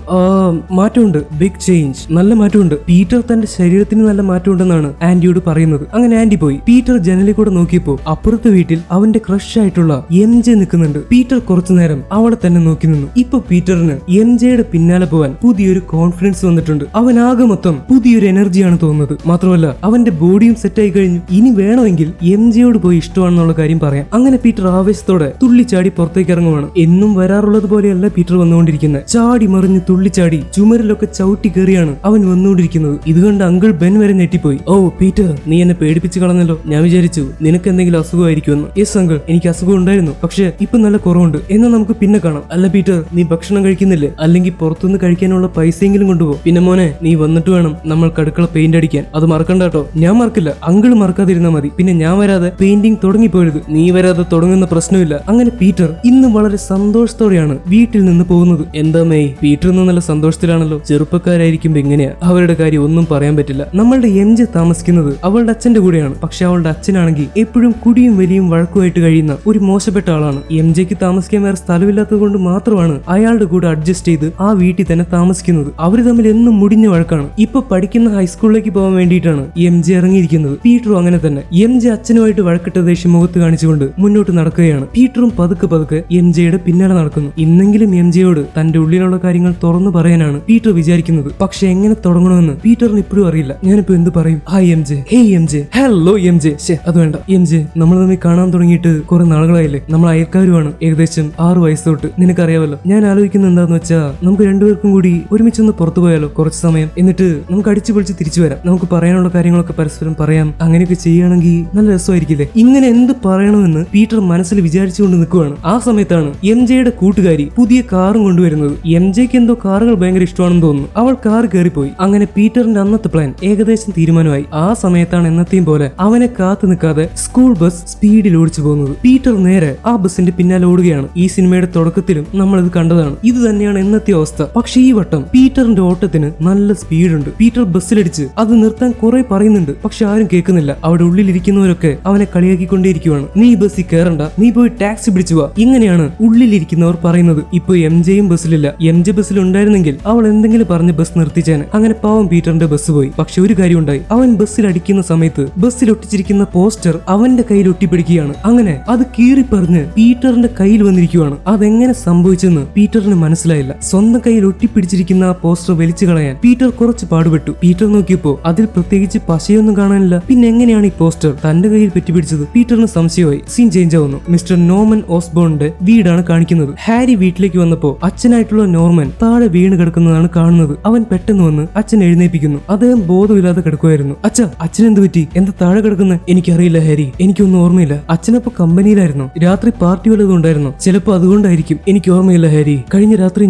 മാറ്റമുണ്ട്. Big change. നല്ല മാറ്റമുണ്ട്. പീറ്റർ തന്റെ ശരീരത്തിന് നല്ല മാറ്റമുണ്ടെന്നാണ് ആന്റിയോട് പറയുന്നത്. അങ്ങനെ ആന്റി പോയി. പീറ്റർ ജനലിൽ കൂടെ നോക്കിയപ്പോ അപ്പുറത്തെ വീട്ടിൽ അവന്റെ ക്രഷ് ആയിട്ടുള്ള MJ നിൽക്കുന്നുണ്ട്. പീറ്റർ കുറച്ചു നേരം അവളെ തന്നെ നോക്കി നിന്നു. ഇപ്പൊ പീറ്ററിന് MJയുടെ പിന്നാലെ പോവാൻ പുതിയൊരു കോൺഫിഡൻസ് വന്നിട്ടുണ്ട്. അവൻ ആകെ മൊത്തം പുതിയൊരു എനർജിയാണ് തോന്നുന്നത്. മാത്രമല്ല അവന്റെ ബോഡിയും സെറ്റായി കഴിഞ്ഞു. ഇനി വേണമെങ്കിൽ MJയോട് പോയി ഇഷ്ടമാണെന്നുള്ള കാര്യം പറയാം. അങ്ങനെ പീറ്റർ ആവേശത്തോടെ തുള്ളിച്ചാടി പുറത്തേക്ക് ഇറങ്ങുവാണ്. എന്നും വരാറുള്ളത് പോലെയല്ല പീറ്റർ വന്നുകൊണ്ടിരിക്കുന്നത്. ചാടി മറിഞ്ഞ് തുള്ളിച്ചാടി ചുമരിലൊക്കെ ചവിട്ടി കയറിയാണ് അവൻ വന്നുകൊണ്ടിരിക്കുന്നത്. ഇത് കണ്ട് അങ്കിൾ ബെൻ വരെ ഞെട്ടിപ്പോയി. ഓ പീറ്റർ, നീ എന്നെ പേടിപ്പിച്ച് കളഞ്ഞല്ലോ. ഞാൻ വിചാരിച്ചു നിനക്ക് എന്തെങ്കിലും അസുഖമായിരിക്കുമെന്ന്. യെസ് അങ്കിൾ, എനിക്ക് അസുഖം ഉണ്ടായിരുന്നു. പക്ഷെ ഇപ്പൊ നല്ല കുറവുണ്ട്. എന്നാൽ നമുക്ക് പിന്നെ കാണാം. അല്ല പീറ്റർ, നീ ഭക്ഷണം കഴിക്കുന്നില്ലേ? അല്ലെങ്കിൽ പുറത്തുനിന്ന് കഴിക്കാനുള്ള പൈസയെങ്കിലും കൊണ്ടുപോ. പിന്നെ മോനെ, നീ വന്നിട്ട് വേണം നമ്മൾക്ക് അടുക്കള പെയിന്റ് അടിക്കാൻ. അത് മറക്കണ്ട കേട്ടോ. ഞാൻ മറക്കില്ല. അങ്കിൾ മറക്കാതിരുന്നാ മതി. പിന്നെ ഞാൻ വരാതെ പെയിന്റിംഗ് തുടങ്ങിപ്പോരുത്. നീ വരാതെ തുടങ്ങുന്ന പ്രശ്നമില്ല. അങ്ങനെ പീറ്റർ ഇന്ന് വളരെ സന്തോഷത്തോടെയാണ് വീട്ടിൽ നിന്ന് പോകുന്നത്. എന്താ മേയ്, പീറ്റർ ഇന്ന് നല്ല സന്തോഷത്തിലാണല്ലോ. ചെറുപ്പക്കാരായിരിക്കുമ്പോ എങ്ങനെയാ അവരുടെ കാര്യം ഒന്നും പറയാൻ പറ്റില്ല. നമ്മളുടെ MJ താമസിക്കുന്നത് അവളുടെ അച്ഛന്റെ കൂടെയാണ്. പക്ഷെ അവളുടെ അച്ഛനാണെങ്കിൽ എപ്പോഴും കുടിയും വലിയും വഴക്കുമായിട്ട് കഴിയുന്ന ഒരു മോശപ്പെട്ട ആളാണ്. MJക്ക് താമസിക്കാൻ വേറെ സ്ഥലമില്ലാത്തത് കൊണ്ട് മാത്രമാണ് അയാളുടെ കൂടെ അഡ്ജസ്റ്റ് ചെയ്ത് ആ വീട്ടിൽ തന്നെ താമസിക്കുന്നത്. അവര് തമ്മിൽ എന്നും മുടിഞ്ഞ വഴക്കാണ്. ഇപ്പൊ പഠിക്കുന്ന ഹൈസ്കൂളിലേക്ക് പോകാൻ വേണ്ടിയിട്ടാണ് MJ ഇറങ്ങിയിരിക്കുന്നത്. പീറ്ററും അങ്ങനെ തന്നെ. MJ അച്ഛനുമായിട്ട് വഴക്കിട്ട ദേഷ്യം മുഖത്ത് കാണിച്ചുകൊണ്ട് മുന്നോട്ട് നടക്കുകയാണ്. പീറ്ററും പതുക്കെ പതുക്കെ MJയുടെ പിന്നാലെ നടക്കുന്നു. ഇന്നെങ്കിലും MJയോട് തന്റെ ഉള്ളിലുള്ള കാര്യങ്ങൾ തുറന്നു പറയാനാണ് പീറ്റർ വിചാരിക്കുന്നത്. പക്ഷെ എങ്ങനെ തുടങ്ങണമെന്ന് പീറ്ററിന് ഇപ്പോഴും അറിയില്ല. ഞാനിപ്പോ എന്ത് പറയും? Hi MJ, hey MJ, hello MJ. അത് വേണ്ട MJ, നമ്മൾ തമ്മിൽ കാണാൻ തുടങ്ങിയിട്ട് കുറെ നാളുകളായില്ലേ. നമ്മൾ അയൽക്കാരുമാണ് ഏകദേശം 6 വയസ്സ് തൊട്ട്. നിനക്കറിയാവല്ലോ. ഞാൻ ആലോചിക്കുന്നത് എന്താന്ന് വെച്ചാ നമുക്ക് രണ്ടുപേർക്കും കൂടി ഒരുമിച്ചൊന്ന് പുറത്തു പോയാലോ കുറച്ച് സമയം. എന്നിട്ട് നമുക്ക് അടിച്ചു പൊളിച്ച് തിരിച്ചു വരാം. നമുക്ക് പറയാനുള്ള കാര്യങ്ങളൊക്കെ പരസ്പരം പറയാം. അങ്ങനെയൊക്കെ ചെയ്യുകയാണെങ്കിൽ നല്ല രസമായിരിക്കില്ലേ? ഇങ്ങനെ എന്ത് പറയണമെന്ന് പീറ്റർ മനസ്സിൽ വിചാരിച്ചുകൊണ്ട് നിൽക്കുവാണ്. ആ സമയത്താണ് MJയുടെ കൂട്ടുകാരി പുതിയ കാറും കൊണ്ടുവരുന്നത്. MJക്ക് എന്തോ കാറുകൾ ഭയങ്കര ഇഷ്ടമാണെന്ന് തോന്നുന്നു. അവൾ കാർ കയറിപ്പോയി. അങ്ങനെ പീറ്ററിന്റെ അന്നത്തെ പ്ലാൻ ഏകദേശം തീരുമാനമായി. ആ സമയത്താണ് എന്നത്തെയും പോലെ അവനെ കാത്തു നിൽക്കാതെ സ്കൂൾ ബസ് സ്പീഡിൽ ഓടിച്ചു പോകുന്നത്. പീറ്റർ നേരെ ആ ബസിന്റെ പിന്നാലെ ഓടുകയാണ്. ഈ സിനിമയുടെ തുടക്കത്തിലും നമ്മൾ ഇത് കണ്ടതാണ്. ഇത് തന്നെയാണ് എന്നത്തെ അവസ്ഥ. പക്ഷെ ഈ വട്ടം പീറ്ററിന്റെ ഓട്ടത്തിന് നല്ല സ്പീഡുണ്ട്. പീറ്റർ ബസ്സിലടിച്ച് അത് നിർത്താൻ കുറെ പറയുന്നുണ്ട്. പക്ഷെ ആരും കേൾക്കുന്നില്ല. അവിടെ ഉള്ളിലിരിക്കുന്നവരൊക്കെ അവനെ കളിയാക്കിക്കൊണ്ടേയിരിക്കുവാണ്. നീ ബസ്സിൽ കയറണ്ട, നീ പോയി ടാക്സി പിടിച്ചു പോവാ. ഇങ്ങനെയാണ് ഉള്ളിലിരിക്കുന്നവർ പറയുന്നത്. ഇപ്പൊ MJയും ബസ്സിലില്ല. MJ ബസ്സിൽ ഉണ്ടായിരുന്നെങ്കിൽ അവൾ എന്തെങ്കിലും പറഞ്ഞ് ബസ് നിർത്തിച്ചേനെ. അങ്ങനെ പാവം പീറ്ററിന്റെ ബസ് പോയി. പക്ഷെ ഒരു കാര്യം ഉണ്ടായി. അവൻ ബസ്സിൽ അടിക്കുന്ന സമയത്ത് ബസ്സിൽ ഒട്ടിച്ചിരിക്കുന്ന പോസ്റ്റർ അവന്റെ കയ്യിൽ ഒട്ടിപ്പിടിക്കുകയാണ്. അങ്ങനെ അത് കീറിപ്പറിഞ്ഞ് പീറ്ററിന്റെ കയ്യിൽ വന്നിരിക്കുകയാണ്. അതെങ്ങനെ സംഭവിച്ചെന്ന് പീറ്ററിന് മനസ്സിലായില്ല. സ്വന്തം കയ്യിൽ ഒട്ടിപ്പിടിച്ചിരിക്കുന്ന ആ പോസ്റ്റർ വലിച്ചു കളയാൻ പീറ്റർ കുറച്ച് പാടുപെട്ടു. പീറ്റർ നോക്കിയപ്പോ അതിൽ പ്രത്യേകിച്ച് പശയൊന്നും കാണാനില്ല. പിന്നെ എങ്ങനെയാണ് ഈ പോസ്റ്റർ തന്റെ കയ്യിൽ പറ്റിപ്പിടിച്ചത്? പീറ്ററിന് സംശയമായി. സീൻ ചേഞ്ച് ആവുന്നു. മിസ്റ്റർ നോർമൻ ഓസ്ബോണിന്റെ വീടാണ് കാണിക്കുന്നത്. ഹാരി വീട്ടിലേക്ക് വന്നപ്പോ അച്ഛനായിട്ടുള്ള നോർമൻ താഴെ വീണ് കിടക്കുന്നതാണ് കാണുന്നത്. അവൻ പെട്ടെന്ന് വന്ന് അച്ഛൻ എഴുന്നേൽപ്പിക്കുന്നു. അദ്ദേഹം ബോധമില്ലാതെ കിടക്കുമായിരുന്നു. അച്ഛൻ എന്ത് പറ്റി? എന്താ താഴെ കിടക്കുന്നത്? എനിക്കറിയില്ല ഹാരി, എനിക്കൊന്നും ഓർമ്മയില്ല. അച്ഛനപ്പോ കമ്പനിയിലായിരുന്നു. രാത്രി പാർട്ടി വല്ലതും ഉണ്ടായിരുന്നു. ചിലപ്പോ അതുകൊണ്ടായിരിക്കും. എനിക്ക് ഓർമ്മയില്ല ഹാരി. കഴിഞ്ഞ രാത്രി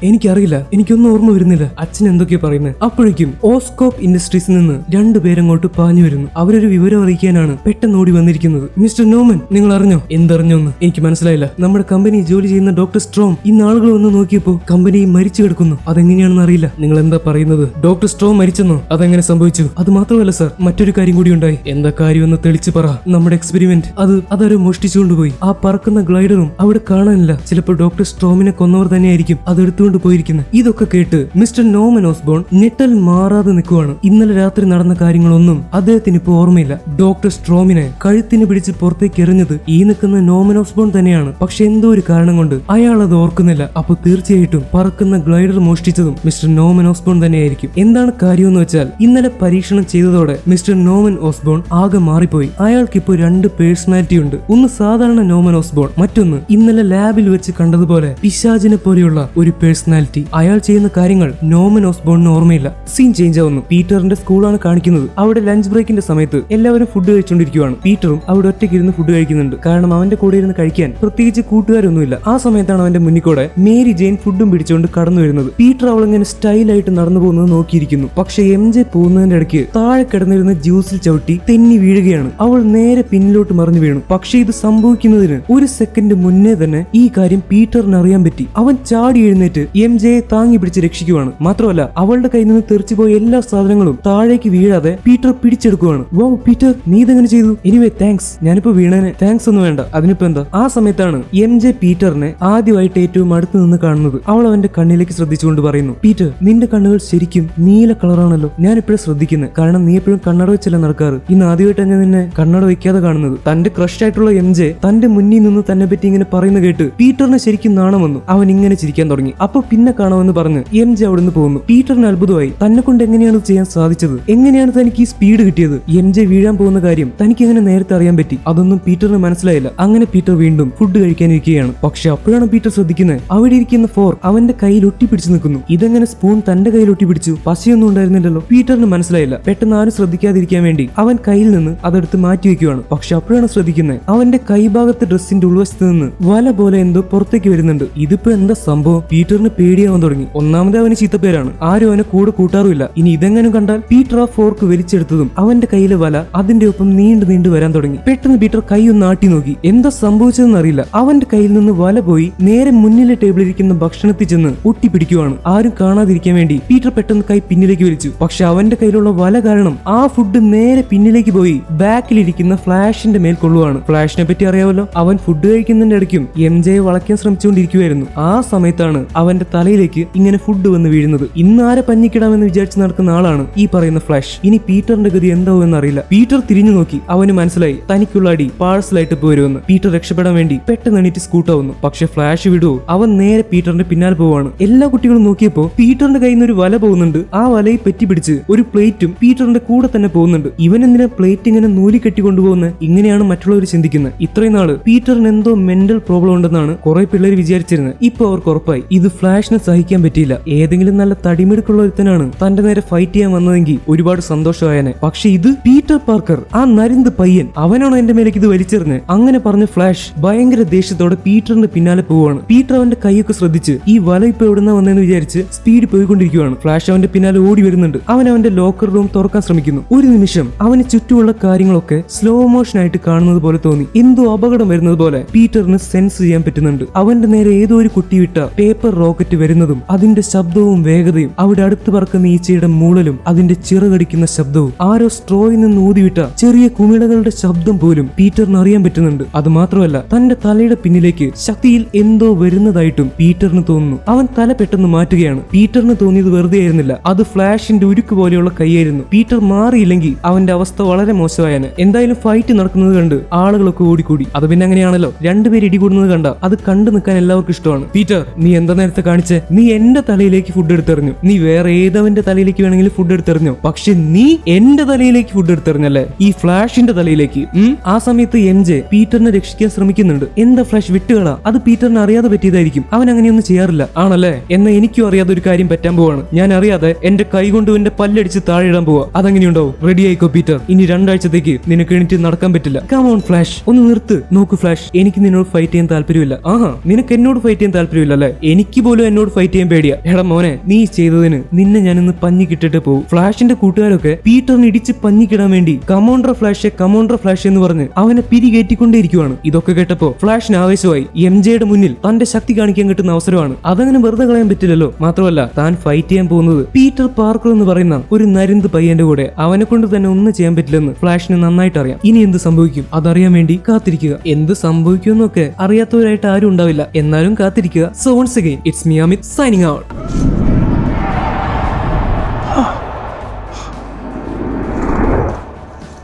എനിക്കറിയില്ല, എനിക്കൊന്നും ഓർമ്മ വരുന്നില്ല. അച്ഛൻ എന്തൊക്കെയാ പറയുന്നത്? അപ്പോഴേക്കും ഓസ്കോപ്പ് ഇൻഡസ്ട്രീസിൽ നിന്ന് 2 പേരങ്ങോട്ട് പാഞ്ഞു വരുന്നു. അവരൊരു വിവരം അറിയിക്കാനാണ് പെട്ടെന്ന് ഓടി വന്നിരിക്കുന്നത്. മിസ്റ്റർ നോമൻ, നിങ്ങൾ അറിഞ്ഞോ? എന്തറിഞ്ഞോന്ന് എനിക്ക് മനസ്സിലായില്ല. നമ്മുടെ കമ്പനി ജോലി ചെയ്യുന്ന ഡോക്ടർ സ്ട്രോം ഇന്ന് ആളുകൾ വന്ന് നോക്കിയപ്പോ കമ്പനി മരിച്ചു കിടക്കുന്നു. അതെങ്ങനെയാണെന്ന് അറിയില്ല. നിങ്ങൾ എന്താ പറയുന്നത്? ഡോക്ടർ സ്ട്രോം മരിച്ചെന്നോ? അതെങ്ങനെ സംഭവിച്ചു? അത് മാത്രമല്ല സാർ, മറ്റൊരു കാര്യം കൂടി ഉണ്ടായി. എന്താ കാര്യമെന്ന് തെളിച്ചു പറ. നമ്മുടെ എക്സ്പെരിമെന്റ് അതാരോ മോഷ്ടിച്ചുകൊണ്ടുപോയി. ആ പറക്കുന്ന ഗ്ലൈഡറും അവിടെ കാണാനില്ല. ചിലപ്പോൾ ഡോക്ടർ സ്ട്രോമിനെ കൊന്നവർ തന്നെയായിരിക്കും അത് എടുത്തുകൊണ്ട് പോയിരിക്കുന്നത്. ഇതൊക്കെ കേട്ട് മിസ്റ്റർ നോമൻ ഓസ്ബോൺ ഞെട്ടൽ മാറാതെ നിൽക്കുവാണ്. ഇന്നലെ രാത്രി നടന്ന കാര്യങ്ങളൊന്നും അദ്ദേഹത്തിന് ഇപ്പോൾ ഓർമ്മയില്ല. ഡോക്ടർ സ്ട്രോമിനെ കഴുത്തിന് പിടിച്ച് പുറത്തേക്ക് എറിഞ്ഞത് ഈ നിൽക്കുന്ന നോമൻ ഓസ്ബോൺ തന്നെയാണ്. പക്ഷെ എന്തോ ഒരു കാരണം കൊണ്ട് അയാൾ അത് ഓർക്കുന്നില്ല. അപ്പൊ തീർച്ചയായിട്ടും പറക്കുന്ന ഗ്ലൈഡർ മോഷ്ടിച്ചതും മിസ്റ്റർ നോമൻ ഓസ്ബോൺ തന്നെയായിരിക്കും. എന്താണ് കാര്യമെന്ന് വെച്ചാൽ ഇന്നലെ പരീക്ഷണം ചെയ്തതോടെ മിസ്റ്റർ നോമൻ ഓസ്ബോൺ ആകെ മാറിപ്പോയി. അയാൾക്ക് ഇപ്പോൾ 2 പേഴ്സണാലിറ്റി ഉണ്ട്. ഒന്ന് സാധാരണ നോമൻ ഓസ്ബോൺ, മറ്റൊന്ന് ഇന്നലെ ലാബിൽ വെച്ച് കണ്ടതുപോലെ പിശാചിനെ പോലെയുള്ള ഒരു പേഴ്സണാലിറ്റി. അയാൾ ചെയ്യുന്ന കാര്യങ്ങൾ നോമൻ ഓസ്ബോണിന് ഓർമ്മയില്ല. സീൻ ചേഞ്ച് ആവുന്നു. പീറ്ററിന്റെ സ്കൂളാണ് കാണിക്കുന്നത്. അവിടെ ലഞ്ച് ബ്രേക്കിന്റെ സമയത്ത് എല്ലാവരും ഫുഡ് കഴിച്ചുകൊണ്ടിരിക്കുകയാണ്. പീറ്ററും അവിടെ ഒറ്റയ്ക്ക് ഇരുന്ന് ഫുഡ് കഴിക്കുന്നുണ്ട്. കാരണം അവന്റെ കൂടെ ഇരുന്ന് കഴിക്കാൻ പ്രത്യേകിച്ച് കൂട്ടുകാരൊന്നുമില്ല. ആ സമയത്താണ് അവന്റെ മുന്നിൽ കൂടെ മേരി ജെയിൻ ഫുഡും പിടിച്ചുകൊണ്ട് കടന്നു വരുന്നത്. പീറ്റർ അവളിങ്ങനെ സ്റ്റൈലായിട്ട് നടന്നു പോകുന്നത് നോക്കിയിരിക്കുന്നു. പക്ഷെ MJ പോകുന്നതിന്റെ ഇടയ്ക്ക് താഴെ കിടന്നിരുന്ന ജ്യൂസിൽ ചവിട്ടി തെന്നി വീഴുകയാണ്. അവൾ നേരെ പിന്നിലോട്ട് മറിഞ്ഞു വീണു. പക്ഷെ ഇത് സംഭവിക്കുന്നതിന് 1 സെക്കൻഡ് മുന്നേ തന്നെ ഈ കാര്യം പീറ്ററിന് അറിയാൻ പറ്റി. അവൻ ചാടി എഴുന്നേറ്റ് MJയെ താങ്ങി പിടിച്ച് രക്ഷിക്കുവാണ്. മാത്രമല്ല അവളുടെ കയ്യിൽ നിന്ന് തെറിച്ചുപോയ എല്ലാ സാധനങ്ങളും താഴേക്ക് വീഴാതെ പീറ്റർ പിടിച്ചെടുക്കുവാണ്. വൗ പീറ്റർ, നീ ഇതെങ്ങനെ ചെയ്തു? Anyway thanks. ഞാനിപ്പോ വീണേനെ. താങ്ക്സ് ഒന്നും വേണ്ട, അതിനിപ്പോ എന്താ? ആ സമയത്താണ് MJ പീറ്ററിനെ ആദ്യമായിട്ട് ഏറ്റവും അടുത്ത് നിന്ന് കാണുന്നത്. അവൾ അവന്റെ കണ്ണിലേക്ക് ശ്രദ്ധിച്ചുകൊണ്ട് പറയുന്നു, പീറ്റർ, നിന്റെ കണ്ണുകൾ ശരിക്കും നീല കളറാണല്ലോ. ഞാൻ ഇപ്പോഴും ശ്രദ്ധിക്കുന്നത്. കാരണം നീ എപ്പോഴും കണ്ണട വെച്ചല്ല നടക്കാറ്. ഇന്ന് ആദ്യമായിട്ടാണ് ഞാൻ നിന്നെ കണ്ണട വെക്കാതെ കാണുന്നത്. തന്റെ ക്രഷ് ആയിട്ടുള്ള MJ തന്റെ മുന്നിൽ നിന്ന് തന്നെ പറ്റി ഇങ്ങനെ പറയുന്ന കേട്ട് പീറ്ററിന് ശരിക്കും നാണം വന്നു. അവൻ ഇങ്ങനെ ചിരിക്കാൻ തുടങ്ങി. അപ്പൊ പിന്നെ കാണാമെന്ന് പറഞ്ഞ് MJ അവിടുന്ന് പോകുന്നു. പീറ്ററിന് അത്ഭുതമായി. തന്നെ കൊണ്ട് എങ്ങനെയാണ് ചെയ്യാൻ സാധിച്ചത്? എങ്ങനെയാണ് തനിക്ക് ഈ സ്പീഡ് കിട്ടിയത്? MJ വീഴാൻ പോകുന്ന കാര്യം തനിക്ക് എങ്ങനെ നേരത്തെ അറിയാൻ പറ്റി? അതൊന്നും പീറ്ററിന് മനസ്സിലായില്ല. അങ്ങനെ പീറ്റർ വീണ്ടും ഫുഡ് കഴിക്കാനിരിക്കുകയാണ്. പക്ഷെ അപ്പോഴാണ് പീറ്റർ ശ്രദ്ധിക്കുന്നത് അവിടെ ഇരിക്കുന്ന ഫോർക്ക് അവന്റെ കയ്യിൽ ഒട്ടിപ്പിടിച്ചു നിൽക്കുന്നു. ഇതെങ്ങനെ സ്പൂൺ തന്റെ കയ്യിൽ ഒട്ടിപ്പിടിച്ചു? പശയൊന്നും ഉണ്ടായിരുന്നില്ലല്ലോ. പീറ്ററിന് മനസ്സിലായില്ല. പെട്ടെന്ന് ആരും ശ്രദ്ധിക്കാതിരിക്കാൻ വേണ്ടി അവൻ കയ്യിൽ നിന്ന് അതെടുത്ത് മാറ്റി വെക്കുകയാണ്. പക്ഷെ അപ്പോഴാണ് ശ്രദ്ധിക്കുന്നത് അവന്റെ കൈഭാഗത്തെ ഡ്രസ്സിന്റെ ഉൾവശത്ത് നിന്ന് വല പോലെ എന്തോ പുറത്തേക്ക് വരുന്നുണ്ട്. ഇതിപ്പോ എന്താ സംഭവം? പീറ്ററിന് പേടിയാവാൻ തുടങ്ങി. ഒന്നാമത് അവന് ചീത്തപ്പേരാണ്. ആരും അവനെ കൂടെ കൂട്ടാറുമില്ല. ഇനി ഇതെങ്ങനെ കണ്ടാൽ പീറ്റർ ആ ഫോർക്ക് വലിച്ചെടുത്തതും അവന്റെ കയ്യിലെ വല അതിന്റെ ഒപ്പം നീണ്ടു വരാൻ തുടങ്ങി. പെട്ടെന്ന് പീറ്റർ കൈ ഒന്ന് ഉരുട്ടി നോക്കി. എന്താ സംഭവിച്ചതെന്ന് അറിയില്ല. അവന്റെ കയ്യിൽ നിന്ന് വല പോയി നേരെ മുന്നിലെ ടേബിളിൽ ഇരിക്കുന്ന ഭക്ഷണത്തിൽ ചെന്ന് ഒട്ടിപ്പിടിക്കുവാണ്. ആരും കാണാതിരിക്കാൻ വേണ്ടി പീറ്റർ പെട്ടെന്ന് കൈ പിന്നിലേക്ക് വലിച്ചു. പക്ഷെ അവന്റെ കയ്യിലുള്ള വല കാരണം ആ ഫുഡ് നേരെ പിന്നിലേക്ക് പോയി ബാക്കിലിരിക്കുന്ന ഫ്ലാഷിന്റെ മേൽ കൊള്ളുവാണ്. ഫ്ലാഷിനെ പറ്റി അറിയാമല്ലോ, അവൻ ഫുഡ് കഴിക്കുന്നതിന്റെ ഇടയ്ക്കും MJയെ വളയ്ക്കാൻ ശ്രമിച്ചുകൊണ്ടിരിക്കുകയായിരുന്നു. ആ സമയത്താണ് അവന്റെ തലയിലേക്ക് ഇങ്ങനെ ഫുഡ് വന്ന് വീഴുന്നത്. ഇന്നാരെ പഞ്ഞിക്കിടാമെന്ന് വിചാരിച്ച് നടക്കുന്ന ആളാണ് ഈ പറയുന്ന ഫ്ലാഷ്. ഇനി പീറ്ററിന്റെ ഗതി എന്താവും എന്നറിയില്ല. പീറ്റർ തിരിഞ്ഞു നോക്കി. അവന് മനസ്സിലായി തനിക്കുള്ള അടി പാഴ്സലായിട്ട് പോരുമെന്ന്. പീറ്റർ രക്ഷപ്പെടാൻ വേണ്ടി പെട്ടെന്ന് എണീറ്റ് സ്കൂട്ടാവുന്നു. പക്ഷെ ഫ്ലാഷ് വിടുവോ? അവൻ നേരെ പീറ്ററിന്റെ പിന്നാലെ പോവാണ്. എല്ലാ കുട്ടികളും നോക്കിയപ്പോ പീറ്ററിന്റെ കയ്യിൽ നിന്ന് ഒരു വല പോകുന്നുണ്ട്. ആ വലയിൽ പറ്റിപ്പിടിച്ച് ഒരു പ്ലേറ്റും പീറ്ററിന്റെ കൂടെ തന്നെ പോകുന്നുണ്ട്. ഇവൻ എന്തിനാ പ്ലേറ്റ് ഇങ്ങനെ നൂലി കെട്ടി കൊണ്ടുപോകുന്നത്? ഇങ്ങനെയാണ് മറ്റുള്ളവർ ചിന്തിക്കുന്നത്. ഇത്രയും നാള് പീറ്ററിന് എന്തോ മെന്റൽ പ്രോബ്ലം ഉണ്ടെന്നാണ് കുറെ പിള്ളേർ വിചാരിച്ചിരുന്നത്. ഇപ്പൊ അവർക്ക് ഉറപ്പായി ഇത് ഫ്ലാഷിനെ സഹിക്കാൻ പറ്റിയില്ല. ഏതെങ്കിലും നല്ല തടിമിടുക്കുള്ള ഒരുത്തനാണ് തന്റെ നേരെ ഫൈറ്റ് ചെയ്യാൻ വന്നതെങ്കിൽ ഒരുപാട് സന്തോഷമായനെ. പക്ഷെ ഇത് പീറ്റർ പാർക്കർ, ആ നരിന്ത് പയ്യൻ, അവനാണോ എന്റെ മേലേക്ക് ഇത് വലിച്ചെറിഞ്ഞത്? അങ്ങനെ പറഞ്ഞ് ഫ്ലാഷ് ഭയങ്കര ദേഷ്യത്തോടെ പീറ്ററിന്റെ പിന്നാലെ പോവാണ്. പീറ്റർ അവന്റെ കൈയൊക്കെ ശ്രദ്ധിച്ച് ഈ വല ഇപ്പൊ എവിടുന്ന വന്നതെന്ന് വിചാരിച്ച് സ്പീഡ് പോയിക്കൊണ്ടിരിക്കുകയാണ്. ഫ്ലാഷ് അവന്റെ പിന്നാലെ ഓടി വരുന്നുണ്ട്. അവൻ അവന്റെ ലോക്കർ റൂം തുറക്കാൻ ശ്രമിക്കുന്നു. ഒരു നിമിഷം അവന് ചുറ്റുമുള്ള കാര്യങ്ങളൊക്കെ സ്ലോ മോഷൻ ആയിട്ട് കാണുന്നത് പോലെ തോന്നി. എന്തോ അപകടം വരുന്നത് പോലെ പീറ്ററിന് സെൻസ് ചെയ്യാൻ പറ്റുന്നുണ്ട്. അവന്റെ നേരെ ഏതോ ഒരു കുട്ടി വിട്ട പേപ്പർ റോക്കറ്റ് വരുന്നതും അതിന്റെ ശബ്ദവും വേഗതയും, അവിടെ അടുത്ത് പറക്കുന്ന ഈച്ചയുടെ മൂളലും അതിന്റെ ചിറകടിക്കുന്ന ശബ്ദവും, ആരോ സ്ട്രോയിൽ നിന്ന് ഊതിവിട്ട ചെറിയ കുമിളകളുടെ ശബ്ദം പോലും പീറ്ററിന് അറിയാൻ പറ്റുന്നുണ്ട്. അത് മാത്രമല്ല തന്റെ തലയുടെ പിന്നിലേക്ക് ശക്തിയിൽ എന്തോ വരുന്നതായിട്ടും പീറ്ററിന് തോന്നുന്നു. അവൻ തല പെട്ടെന്ന് മാറ്റുകയാണ്. പീറ്ററിന് തോന്നിയത് വെറുതെ ആയിരുന്നില്ല, അത് ഫ്ലാഷിന്റെ ഉരുക്ക് പോലെയുള്ള കൈയായിരുന്നു. പീറ്റർ മാറിയില്ലെങ്കിൽ അവന്റെ അവസ്ഥ വളരെ മോശമായാണ്. എന്തായാലും ഫൈറ്റ് നടക്കുന്നത് കണ്ട് ആളുകളൊക്കെ ഓടിക്കൂടി. അത് പിന്നെ അങ്ങനെയാണല്ലോ, രണ്ടുപേര് ഇടികൂടുന്നത് കണ്ട അത് കണ്ടു നിൽക്കാൻ എല്ലാവർക്കും ഇഷ്ടമാണ്. പീറ്റർ, നീ എന്താ നേരത്തെ കാണിച്ചേ? നീ എന്റെ തലയിലേക്ക് ഫുഡ് എടുത്തെറിഞ്ഞു. നീ വേറെ ഏതവന്റെ തലയിലേക്ക് വേണമെങ്കിലും ഫുഡ് എടുത്തെറിഞ്ഞോ, പക്ഷെ നീ എന്റെ തലയിലേക്ക് ഫുഡ് എടുത്തെറിഞ്ഞല്ലേ, ഈ ഫ്ലാഷിന്റെ തലയിലേക്ക്. ആ സമയത്ത് MJ പീറ്ററിനെ രക്ഷിക്കാൻ ശ്രമിക്കുന്നുണ്ട്. എന്താ ഫ്ലാഷ് വിട്ടുകളാ, അത് പീറ്ററിന് അറിയാതെ പറ്റിയതായിരിക്കും. അവൻ അങ്ങനെയൊന്നും ചെയ്യാറില്ല. ആണല്ലേ? എന്നാ എനിക്കും അറിയാതെ ഒരു കാര്യം പറ്റാൻ പോവാണ്. ഞാൻ അറിയാതെ എന്റെ കൈ കൊണ്ട് എന്റെ പല്ലടിച്ച് താഴെ ഇടാൻ പോവാ. അതെങ്ങനെയുണ്ടാവും? റെഡി ആയിക്കോ പീറ്റർ. ഇനി 2 ആഴ്ചത്തേക്ക് നിനക്ക് എണീറ്റ് നടക്കാൻ പറ്റില്ല. കം ഓൺ ഫ്ലാഷ്, ഒന്ന് നിർത്ത്. നോക്കൂ ഫ്ലാഷ്, എനിക്ക് നിന്നോട് ഫൈറ്റ് ചെയ്യാൻ താല്പര്യമില്ല. ആഹാ, നിനക്ക് എന്നോട് ഫൈറ്റ് ചെയ്യാൻ താല്പര്യമില്ല അല്ലേ? എനിക്ക് പോലും എന്നോട് ഫൈറ്റ് ചെയ്യാൻ പേടിയാ. എടാ മോനെ, നീ ചെയ്തതിന് നിന്നെ ഞാനിന്ന് പഞ്ഞി കിട്ടിട്ട് പോകും. ഫ്ലാഷിന്റെ കൂട്ടുകാരൊക്കെ പീറ്ററിന് ഇടിച്ച് പഞ്ഞിക്കിടാൻ വേണ്ടി കമോണ്ടർ ഫ്ലാഷ് എന്ന് പറഞ്ഞ് അവനെ പിരികേറ്റിക്കൊണ്ടേയിരിക്കുവാണ്. ഇതൊക്കെ കേട്ടപ്പോ ഫ്ലാഷിന് ആവേശമായി. MJയുടെ മുന്നിൽ തന്റെ ശക്തി കാണിക്കാൻ കിട്ടുന്ന അവസരമാണ്. അതങ്ങനെ വെറുതെ കളയാൻ പറ്റില്ലല്ലോ. മാത്രമല്ല താൻ ഫൈറ്റ് ചെയ്യാൻ പോകുന്നത് പീറ്റർ പാർക്കർ എന്ന് പറയുന്ന ഒരു നരിന്ത് പയ്യന്റെ കൂടെ. അവനെ കൊണ്ട് തന്നെ ഒന്നും ചെയ്യാൻ പറ്റില്ലെന്ന് ഫ്ലാഷിന് നന്നായിട്ട് അറിയാം. ഇനി എന്ത് സംഭവിക്കും അതറിയാൻ വേണ്ടി കാത്തിരിക്കുക. എന്ത് സംഭവിക്കുമെന്നൊക്കെ അറിയാത്തവരായിട്ട് ആരും ഉണ്ടാവില്ല. എന്നാലും കാത്തിരിക്കുക. So once again it's me Amit signing out.